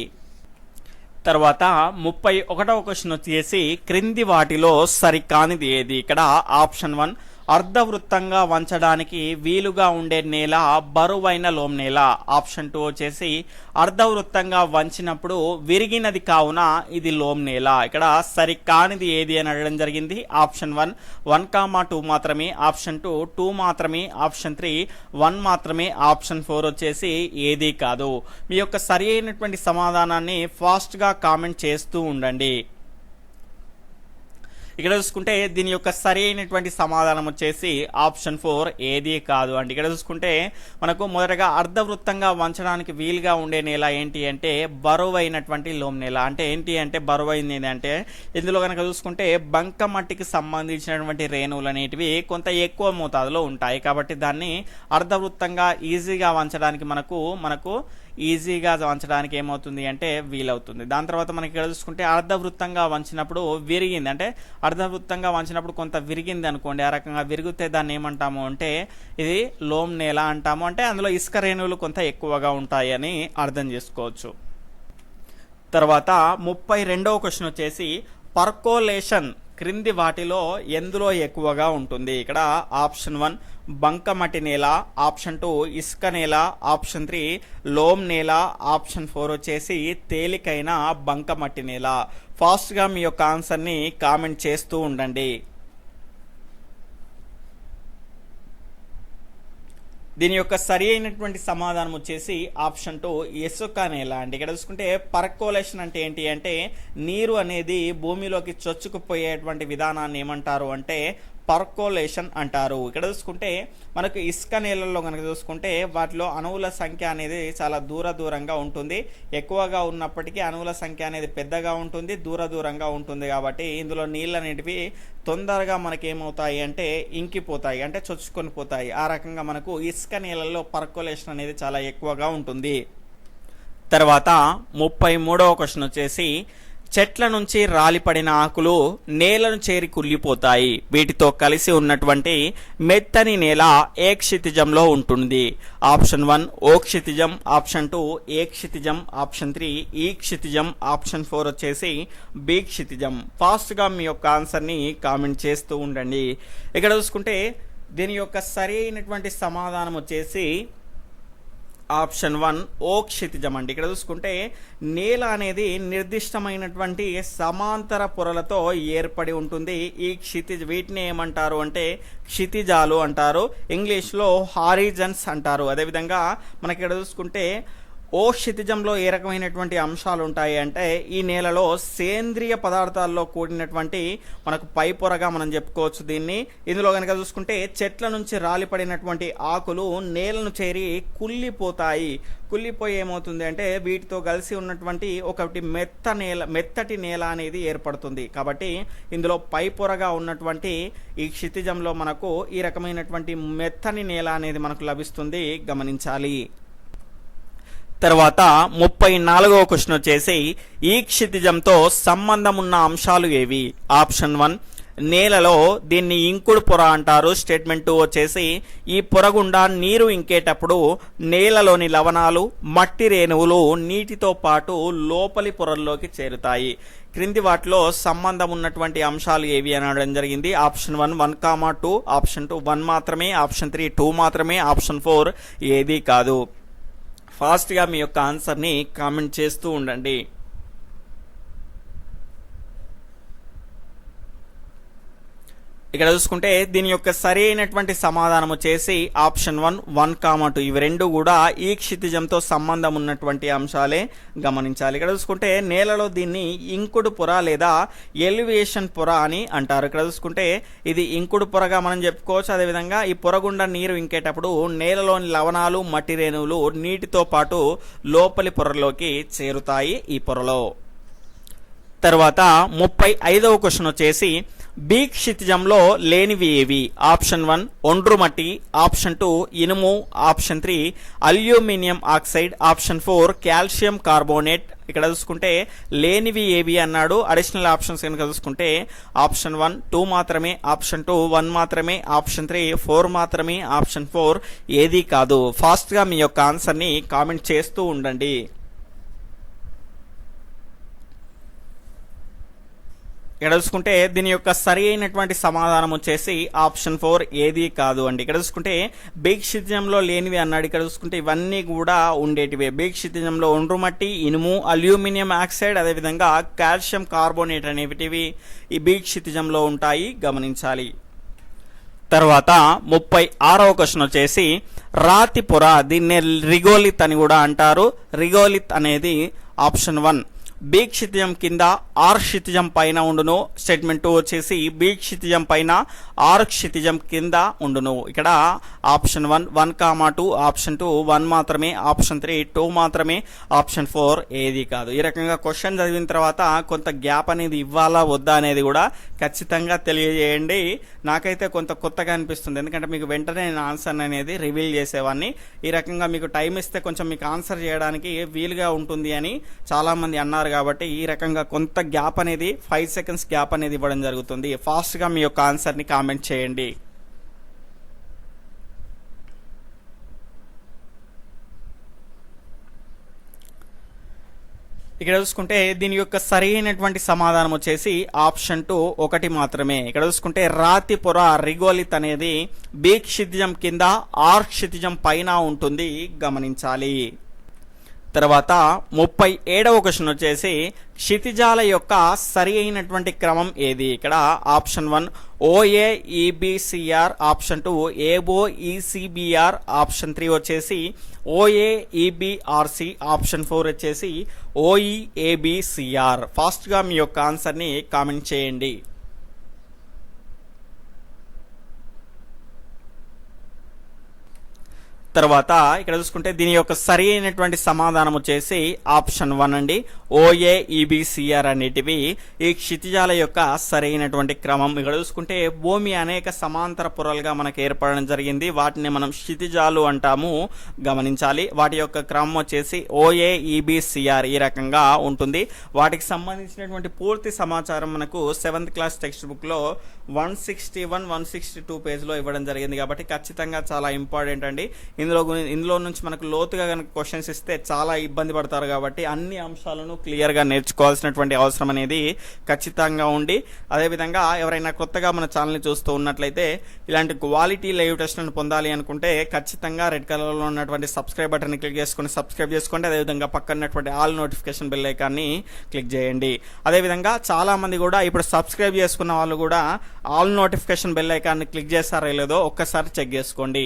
తర్వాత 31వ క్వశ్చన్ వచ్చేసి క్రింది వాటిలో సరికానిది ఏది? ఇక్కడ ఆప్షన్ 1 అర్ధవృత్తంగా వంచడానికి వీలుగా ఉండే నేల బరువైన లోమ్ నేల. ఆప్షన్ 2 వచ్చేసి అర్ధవృత్తంగా వంచినప్పుడు విరిగినది కావున ఇది లోమ్ నేల. ఇక్కడ సరికానిది ఏది అని అడగడం జరిగింది. ఆప్షన్ 1 1, 2 మాత్రమే, ఆప్షన్ 2 2 మాత్రమే, ఆప్షన్ 3 1 మాత్రమే, ఆప్షన్ 4 వచ్చేసి ఏది కాదు. మీ యొక్క సరి అయినటువంటి సమాధానాన్ని ఫాస్ట్గా కామెంట్ చేస్తూ ఉండండి. ఇక్కడ చూసుకుంటే దీని యొక్క సరి అయినటువంటి సమాధానం వచ్చేసి ఆప్షన్ 4 ఏది కాదు అండి. ఇక్కడ చూసుకుంటే మనకు మొదటగా అర్ధవృత్తంగా వంచడానికి వీలుగా ఉండే నేల ఏంటి అంటే బరువైనటువంటి లోమ్ నేల. అంటే ఏంటి అంటే బరువైంది ఏంటంటే ఇందులో కనుక చూసుకుంటే బంకమట్టికి సంబంధించినటువంటి రేణువులు అనేటివి కొంత ఎక్కువ మోతాదులో ఉంటాయి కాబట్టి దాన్ని అర్ధవృత్తంగా ఈజీగా వంచడానికి మనకు ఈజీగా వంచడానికి ఏమవుతుంది అంటే వీలవుతుంది. దాని తర్వాత మనకి ఇక్కడ చూసుకుంటే అర్ధవృత్తంగా వంచినప్పుడు విరిగింది, అంటే అర్ధవృత్తంగా వంచినప్పుడు కొంత విరిగింది అనుకోండి. ఆ రకంగా విరిగితే దాన్ని ఏమంటాము అంటే ఇది లోమ్ నేల అంటాము. అంటే అందులో ఇసుక రేణువులు కొంత ఎక్కువగా ఉంటాయి అని అర్థం చేసుకోవచ్చు. తర్వాత 32వ క్వశ్చన్ వచ్చేసి పర్కోలేషన్ క్రింది వాటిలో ఎందులో ఎక్కువగా ఉంటుంది? ఇక్కడ ఆప్షన్ 1 బంకమట్టి నేల, ఆప్షన్ 2 ఇసుక నేల, ఆప్షన్ 3 లోమ్ నేల, ఆప్షన్ 4 వచ్చేసి తేలికైన బంకమట్టి నేల. ఫాస్ట్గా మీ యొక్క ఆన్సర్ని కామెంట్ చేస్తూ ఉండండి. దీని యొక్క సరి అయినటువంటి సమాధానం వచ్చేసి ఆప్షన్ 2 ఇసుక నేల అండి. ఇక్కడ చూసుకుంటే పర్కోలేషన్ అంటే ఏంటి అంటే నీరు అనేది భూమిలోకి చొచ్చుకుపోయేటువంటి విధానాన్ని ఏమంటారు అంటే పర్కోలేషన్ అంటారు. ఇక్కడ చూసుకుంటే మనకు ఇసుక నేలల్లో కనుక చూసుకుంటే వాటిలో అణువుల సంఖ్య అనేది చాలా దూరంగా ఉంటుంది. ఎక్కువగా ఉన్నప్పటికీ అణువుల సంఖ్య అనేది పెద్దగా ఉంటుంది, దూరంగా ఉంటుంది. కాబట్టి ఇందులో నీళ్ళు అనేటివి తొందరగా మనకి ఏమవుతాయి అంటే ఇంకిపోతాయి, అంటే చొచ్చుకొని పోతాయి. ఆ రకంగా మనకు ఇసుక నేలల్లో పర్కోలేషన్ అనేది చాలా ఎక్కువగా ఉంటుంది. తర్వాత 33వ క్వశ్చన్ వచ్చేసి చెట్ల నుంచి రాలిపడిన ఆకులు నేలను చేరి కుళ్ళిపోతాయి, వీటితో కలిసి ఉన్నటువంటి మెత్తని నేల ఏ క్షితిజంలో ఉంటుంది? ఆప్షన్ 1 ఓ క్షితిజం, ఆప్షన్ 2 ఏ క్షితిజం, ఆప్షన్ 3 ఈ క్షితిజం, ఆప్షన్ 4 వచ్చేసి బి క్షితిజం. ఫాస్ట్గా మీ యొక్క ఆన్సర్ని కామెంట్ చేస్తూ ఉండండి. ఇక్కడ చూసుకుంటే దీని యొక్క సరి అయినటువంటి సమాధానం వచ్చేసి ఆప్షన్ 1 ఓ క్షితిజం అండి. ఇక్కడ చూసుకుంటే నేల అనేది నిర్దిష్టమైనటువంటి సమాంతర పొరలతో ఏర్పడి ఉంటుంది. ఈ వీటిని ఏమంటారు అంటే క్షితిజాలు అంటారు, ఇంగ్లీష్లో హారిజన్స్ అంటారు. అదేవిధంగా మనకి ఇక్కడ చూసుకుంటే ఓ క్షితిజంలో ఏ రకమైనటువంటి అంశాలు ఉంటాయి అంటే ఈ నేలలో సేంద్రియ పదార్థాల్లో కూడినటువంటి మనకు పై పొరగా మనం చెప్పుకోవచ్చు దీన్ని. ఇందులో కనుక చూసుకుంటే చెట్ల నుంచి రాలిపడినటువంటి ఆకులు నేలను చేరి కుళ్ళిపోతాయి. కుళ్ళిపోయి ఏమవుతుంది అంటే వీటితో కలిసి ఉన్నటువంటి ఒకటి మెత్తటి నేల అనేది ఏర్పడుతుంది. కాబట్టి ఇందులో పై పొరగా ఉన్నటువంటి ఈ క్షితిజంలో మనకు ఈ రకమైనటువంటి మెత్తని నేల అనేది మనకు లభిస్తుంది, గమనించాలి. తర్వాత 34వ క్వశ్చన్ వచ్చేసి ఈ క్షితిజంతో సంబంధం ఉన్న అంశాలు ఏవి? ఆప్షన్ 1 నేలలో దీన్ని ఇంకుడు పొర అంటారు. స్టేట్మెంట్ 2 వచ్చేసి ఈ పొర గుండా నీరు ఇంకేటప్పుడు నేలలోని లవణాలు మట్టి రేణువులు నీటితో పాటు లోపలి పొరల్లోకి చేరుతాయి. క్రింది వాటిలో సంబంధం ఉన్నటువంటి అంశాలు ఏవి అనడం జరిగింది. ఆప్షన్ 1 1,2, ఆప్షన్ 2 1 మాత్రమే, ఆప్షన్ 3 2 మాత్రమే, ఆప్షన్ 4 ఏది కాదు. ఫాస్ట్గా మీ యొక్క ఆన్సర్ని కామెంట్ చేస్తూ ఉండండి. ఇక్కడ చూసుకుంటే దీని యొక్క సరి అయినటువంటి సమాధానం వచ్చేసి ఆప్షన్ 1 1,2. ఇవి రెండు కూడా ఈ క్షితిజంతో సంబంధం ఉన్నటువంటి అంశాలే, గమనించాలి. ఇక్కడ చూసుకుంటే నేలలో దీన్ని ఇంకుడు పొర లేదా ఎలివేషన్ పొర అని అంటారు. ఇక్కడ చూసుకుంటే ఇది ఇంకుడు పొరగా మనం చెప్పుకోవచ్చు. అదేవిధంగా ఈ పొర గుండా నీరు ఇంకేటప్పుడు నేలలోని లవణాలు మట్టి రేణువులు నీటితో పాటు లోపలి పొరలోకి చేరుతాయి ఈ పొరలో. తర్వాత 35వ క్వశ్చన్ వచ్చేసి బి క్షితిజంలో లేనివి ఏవి? ఆప్షన్ 1 ఒండ్రు మట్టి, ఆప్షన్ 2 ఇనుము, option 3 aluminium oxide, option 4 calcium carbonate. ఇక్కడ చూసుకుంటే లేనివి ఏవి అన్నాడు. అడిషనల్ ఆప్షన్స్ కనుక చూసుకుంటే ఆప్షన్ 1 2 మాత్రమే, ఆప్షన్ 2 1 మాత్రమే, ఆప్షన్ 3 4 మాత్రమే, ఆప్షన్ 4 ఏది కాదు. ఫాస్ట్గా మీ యొక్క ఆన్సర్ని కామెంట్ చేస్తూ ఉండండి. ఇక్కడ చూసుకుంటే దీని యొక్క సరి అయినటువంటి సమాధానం వచ్చేసి ఆప్షన్ 4 ఏది కాదు అండి. ఇక్కడ చూసుకుంటే బి క్షితిజంలో లేనివి అన్నాడు. ఇక్కడ చూసుకుంటే ఇవన్నీ కూడా ఉండేటివే. బి క్షితిజంలో ఒండ్రు మట్టి, ఇనుము, అల్యూమినియం ఆక్సైడ్, అదేవిధంగా కాల్షియం కార్బోనేట్ అనేటివి ఈ బి క్షితిజంలో ఉంటాయి, గమనించాలి. తర్వాత 36వ క్వశ్చన్ వచ్చేసి రాతి పొర, దీన్నే రిగోలిత్ అని కూడా అంటారు. రిగోలిత్ అనేది ఆప్షన్ 1 బి క్షితిజం కింద ఆర్ క్షితిజం పైన ఉండును. స్టేట్మెంట్ 2 వచ్చేసి బి క్షితిజం పైన ఆర్ క్షితిజం కింద ఉండును. ఇక్కడ ఆప్షన్ 1 1,2, ఆప్షన్ 2 1 మాత్రమే, ఆప్షన్ 3 2 మాత్రమే, ఆప్షన్ 4 ఏది కాదు. ఈ రకంగా క్వశ్చన్ చదివిన తర్వాత కొంత గ్యాప్ అనేది ఇవ్వాలా వద్దా అనేది కూడా ఖచ్చితంగా తెలియజేయండి. నాకైతే కొంత కొత్తగా అనిపిస్తుంది, ఎందుకంటే మీకు వెంటనే నేను ఆన్సర్ అనేది రివీల్ చేసేవాడిని. ఈ రకంగా మీకు టైం ఇస్తే కొంచెం మీకు ఆన్సర్ చేయడానికి వీలుగా ఉంటుంది అని చాలామంది అన్నారు. కాబట్టి ఈ రకంగా కొంత గ్యాప్ అనేది 5 సెకండ్స్ గ్యాప్ అనేది ఇవ్వడం జరుగుతుంది. ఫాస్ట్గా మీ యొక్క ఆన్సర్ని కామెంట్ చేయండి. ఇక్కడ చూసుకుంటే దీని యొక్క సరైనటువంటి సమాధానం వచ్చేసి ఆప్షన్ 2 1 మాత్రమే. ఇక్కడ చూసుకుంటే రాతి పొర రిగోలిత్ అనేది బి క్షితిజం కింద ఆర్ క్షితిజం పైన ఉంటుంది, గమనించాలి. తర్వాత 37వ క్వశ్చన్ వచ్చేసి క్షితిజాల యొక్క సరి అయినటువంటి క్రమం ఏది? ఇక్కడ option 1 OA EBCR, option 2 AO ECBR, option 3 వచ్చేసి ఓఏ ఈబిఆర్సి, ఆప్షన్ 4 వచ్చేసి ఓఈ ఏబిసిఆర్. ఫాస్ట్గా మీ యొక్క ఆన్సర్ని కామెంట్ చేయండి. తర్వాత ఇక్కడ చూసుకుంటే దీని యొక్క సరి అయినటువంటి సమాధానం వచ్చేసి ఆప్షన్ 1 అండి. OAEBCR అనేటివి ఈ క్షితిజాల యొక్క సరైనటువంటి క్రమం. ఇక్కడ చూసుకుంటే భూమి అనేక సమాంతర పొరలుగా మనకు ఏర్పడడం జరిగింది, వాటిని మనం క్షితిజాలు అంటాము, గమనించాలి. వాటి యొక్క క్రమం వచ్చేసి OAEBCR ఈ రకంగా ఉంటుంది. వాటికి సంబంధించినటువంటి పూర్తి సమాచారం మనకు 7th క్లాస్ టెక్స్ట్ బుక్లో 161, 162 పేజ్లో ఇవ్వడం జరిగింది. కాబట్టి ఖచ్చితంగా చాలా ఇంపార్టెంట్ అండి. ఇందులో నుంచి మనకు లోతుగా కనుక క్వశ్చన్స్ ఇస్తే చాలా ఇబ్బంది పడతారు. కాబట్టి అన్ని అంశాలను క్లియర్గా నేర్చుకోవాల్సినటువంటి అవసరం అనేది ఖచ్చితంగా ఉంది. అదేవిధంగా ఎవరైనా కొత్తగా మన ఛానల్ని చూస్తూ ఉన్నట్లయితే ఇలాంటి క్వాలిటీ లైవ్ టెస్ట్లను పొందాలి అనుకుంటే ఖచ్చితంగా రెడ్ కలర్లో ఉన్నటువంటి సబ్స్క్రైబ్ బటన్ని క్లిక్ చేసుకొని సబ్స్క్రైబ్ చేసుకోండి. అదేవిధంగా పక్కన ఉన్నటువంటి ఆల్ నోటిఫికేషన్ బెల్ ఐకాన్ని క్లిక్ చేయండి. అదేవిధంగా చాలామంది కూడా ఇప్పుడు సబ్స్క్రైబ్ చేసుకున్న వాళ్ళు కూడా ఆల్ నోటిఫికేషన్ బెల్ ఐకాన్ని క్లిక్ చేస్తారో లేదో ఒక్కసారి చెక్ చేసుకోండి.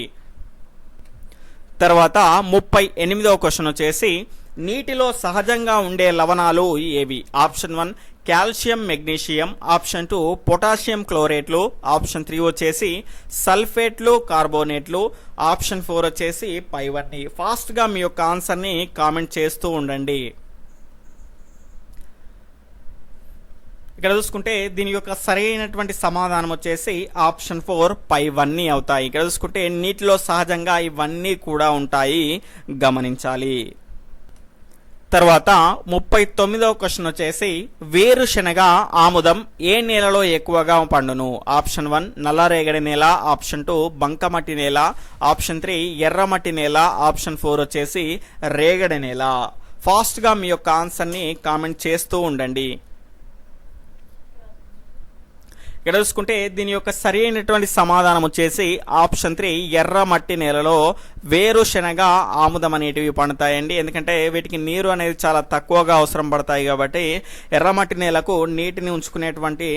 తర్వాత 38వ క్వశ్చన్ వచ్చేసి నీటిలో సహజంగా ఉండే లవణాలు ఏవి? Option 1 calcium magnesium, option 2 potassium క్లోరేట్లు, ఆప్షన్ 3 వచ్చేసి సల్ఫేట్లు కార్బోనేట్లు, ఆప్షన్ 4 వచ్చేసి పైవన్నీ. ఫాస్ట్గా మీ యొక్క ఆన్సర్ని కామెంట్ చేస్తూ ఉండండి. ఇక్కడ చూసుకుంటే దీని యొక్క సరైనటువంటి సమాధానం వచ్చేసి ఆప్షన్ 4 పైవన్నీ అవుతాయి. ఇక్కడ చూసుకుంటే నీటిలో సహజంగా ఇవన్నీ కూడా ఉంటాయి, గమనించాలి. తర్వాత 39వ క్వశ్చన్ వచ్చేసి వేరుశనగ ఆముదం ఏ నేలలో ఎక్కువగా పండును? ఆప్షన్ 1 నల్లరేగడి నేల, ఆప్షన్ 2 బంకమట్టి నేల, ఆప్షన్ 3 ఎర్రమట్టి నేల, ఆప్షన్ 4 వచ్చేసి రేగడి నేల. ఫాస్ట్గా మీ యొక్క ఆన్సర్ని కామెంట్ చేస్తూ ఉండండి. ఇక్కడ చూసుకుంటే దీని యొక్క సరి అయినటువంటి సమాధానం వచ్చేసి ఆప్షన్ 3 ఎర్ర మట్టి నేలలో వేరుశనగ ఆముదం అనేటివి పండుతాయండి. ఎందుకంటే వీటికి నీరు అనేది చాలా తక్కువగా అవసరం పడతాయి. కాబట్టి ఎర్రమట్టి నేలకు నీటిని ఉంచుకునేటువంటి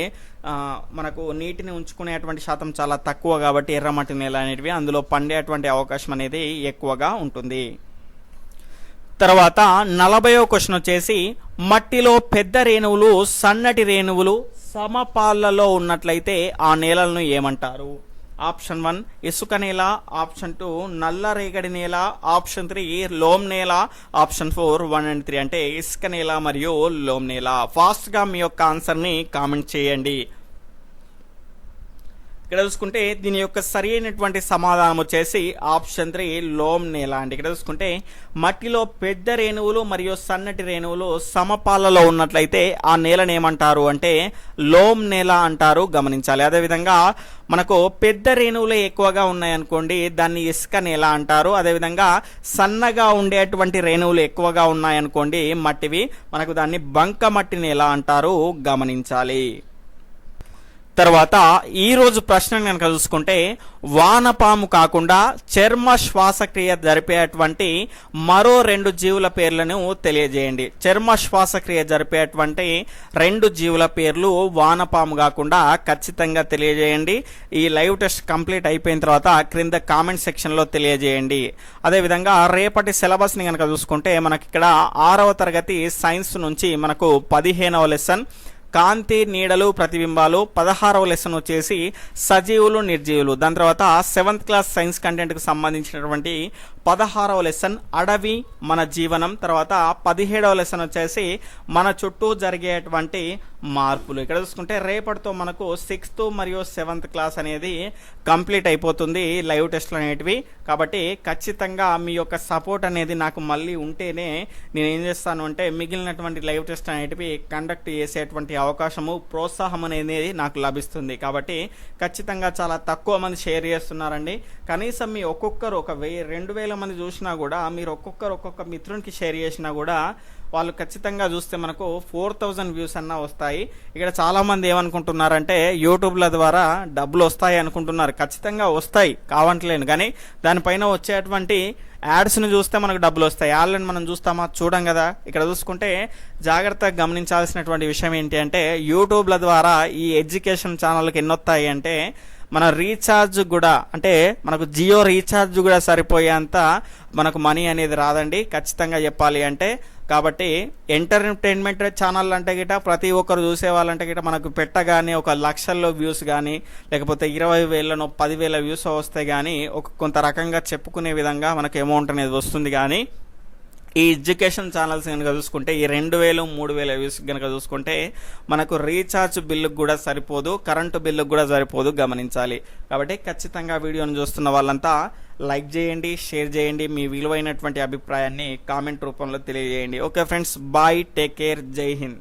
శాతం చాలా తక్కువ. కాబట్టి ఎర్రమట్టి నేల అనేటివి అందులో పండేటువంటి అవకాశం అనేది ఎక్కువగా ఉంటుంది. తర్వాత 40వ క్వశ్చన్ వచ్చేసి మట్టిలో పెద్ద రేణువులు సన్నటి రేణువులు సమపాళ్లలో ఉన్నట్లయితే ఆ నేలలను ఏమంటారు? ఆప్షన్ 1 ఇసుక నేల, ఆప్షన్ 2 నల్ల రేగడి నేల, ఆప్షన్ 3 లోమ్ నేల, ఆప్షన్ 4 1 and 3 అంటే ఇసుక నేల మరియు లోమ్ నేల. ఫాస్ట్గా మీ యొక్క ఆన్సర్ని కామెంట్ చేయండి. ఇక్కడ చూసుకుంటే దీని యొక్క సరి అయినటువంటి సమాధానం వచ్చేసి ఆప్షన్ 3 లోమ్ నేల అండి. ఇక్కడ చూసుకుంటే మట్టిలో పెద్ద రేణువులు మరియు సన్నటి రేణువులు సమపాలలో ఉన్నట్లయితే ఆ నేలను ఏమంటారు అంటే లోమ్ నేల అంటారు, గమనించాలి. అదేవిధంగా మనకు పెద్ద రేణువులు ఎక్కువగా ఉన్నాయనుకోండి దాన్ని ఇసుక నేల అంటారు. అదేవిధంగా సన్నగా ఉండేటువంటి రేణువులు ఎక్కువగా ఉన్నాయనుకోండి మట్టివి, మనకు దాన్ని బంకమట్టి నేల అంటారు, గమనించాలి. తర్వాత ఈరోజు ప్రశ్న కనుక చూసుకుంటే వానపాము కాకుండా చర్మ శ్వాసక్రియ జరిపేటువంటి మరో 2 జీవుల పేర్లను తెలియజేయండి. చర్మ శ్వాసక్రియ జరిపేటువంటి 2 జీవుల పేర్లు వానపాము కాకుండా ఖచ్చితంగా తెలియజేయండి. ఈ లైవ్ టెస్ట్ కంప్లీట్ అయిపోయిన తర్వాత క్రింద కామెంట్ సెక్షన్లో తెలియజేయండి. అదేవిధంగా రేపటి సిలబస్ని కనుక చూసుకుంటే మనకి ఇక్కడ 6వ తరగతి సైన్స్ నుంచి మనకు 15వ లెసన్ కాంతి నీడలు ప్రతిబింబాలు, 16వ లెసన్ వచ్చేసి సజీవులు నిర్జీవులు, దాని తర్వాత 7th క్లాస్ సైన్స్ కంటెంట్కి సంబంధించినటువంటి 16వ లెసన్ అడవి మన జీవనం, తర్వాత 17వ లెసన్ వచ్చేసి మన చుట్టూ జరిగేటువంటి మార్పులు. ఇక్కడ చూసుకుంటే రేపటితో మనకు 6th మరియు 7th క్లాస్ అనేది కంప్లీట్ అయిపోతుంది లైవ్ టెస్ట్లు అనేటివి. కాబట్టి ఖచ్చితంగా మీ యొక్క సపోర్ట్ అనేది నాకు మళ్ళీ ఉంటేనే నేను ఏం చేస్తాను అంటే మిగిలినటువంటి లైవ్ టెస్ట్ అనేటివి కండక్ట్ చేసేటువంటి అవకాశము, ప్రోత్సాహం అనేది నాకు లభిస్తుంది. కాబట్టి ఖచ్చితంగా చాలా తక్కువ మంది షేర్ చేస్తున్నారండి. కనీసం మీ ఒక్కొక్కరు ఒక 1000-2000 మంది చూసినా కూడా మీరు ఒక్కొక్క మిత్రునికి షేర్ చేసినా కూడా వాళ్ళు ఖచ్చితంగా చూస్తే మనకు 4000 వ్యూస్ అన్నా వస్తాయి. ఇక్కడ చాలామంది ఏమనుకుంటున్నారంటే యూట్యూబ్ల ద్వారా డబ్బులు వస్తాయి అనుకుంటున్నారు. ఖచ్చితంగా వస్తాయి, కావట్లేను. కానీ దానిపైన వచ్చేటువంటి యాడ్స్ని చూస్తే మనకు డబ్బులు వస్తాయి. యాడ్లను మనం చూస్తామా? చూడం కదా. ఇక్కడ చూసుకుంటే జాగ్రత్తగా గమనించాల్సినటువంటి విషయం ఏంటి అంటే యూట్యూబ్ల ద్వారా ఈ ఎడ్యుకేషన్ ఛానల్కి ఎన్ని వస్తాయి అంటే మన రీఛార్జ్ కూడా, అంటే మనకు జియో రీఛార్జ్ కూడా సరిపోయేంత మనకు మనీ అనేది రాదండి ఖచ్చితంగా చెప్పాలి అంటే. కాబట్టి ఎంటర్టైన్మెంట్ ఛానల్ అంటే గిట ప్రతి ఒక్కరు చూసే వాళ్ళంటే గిట మనకు పెట్టగానే ఒక లక్షల్లో వ్యూస్ కానీ లేకపోతే 20,000 10,000 వ్యూస్ వస్తే కానీ ఒక కొంత రకంగా చెప్పుకునే విధంగా మనకు అమౌంట్ అనేది వస్తుంది. కానీ ఈ ఎడ్యుకేషన్ ఛానల్స్ కనుక చూసుకుంటే ఈ 2000 3000 వ్యూస్ కనుక చూసుకుంటే మనకు రీఛార్జ్ బిల్లుకు కూడా సరిపోదు, కరెంటు బిల్లుకు కూడా సరిపోదు, గమనించాలి. కాబట్టి ఖచ్చితంగా వీడియోను చూస్తున్న వాళ్ళంతా లైక్ చేయండి, షేర్ చేయండి, మీ విలువైనటువంటి అభిప్రాయాన్ని కామెంట్ రూపంలో తెలియజేయండి. Okay friends, bye, take care, జై హింద్.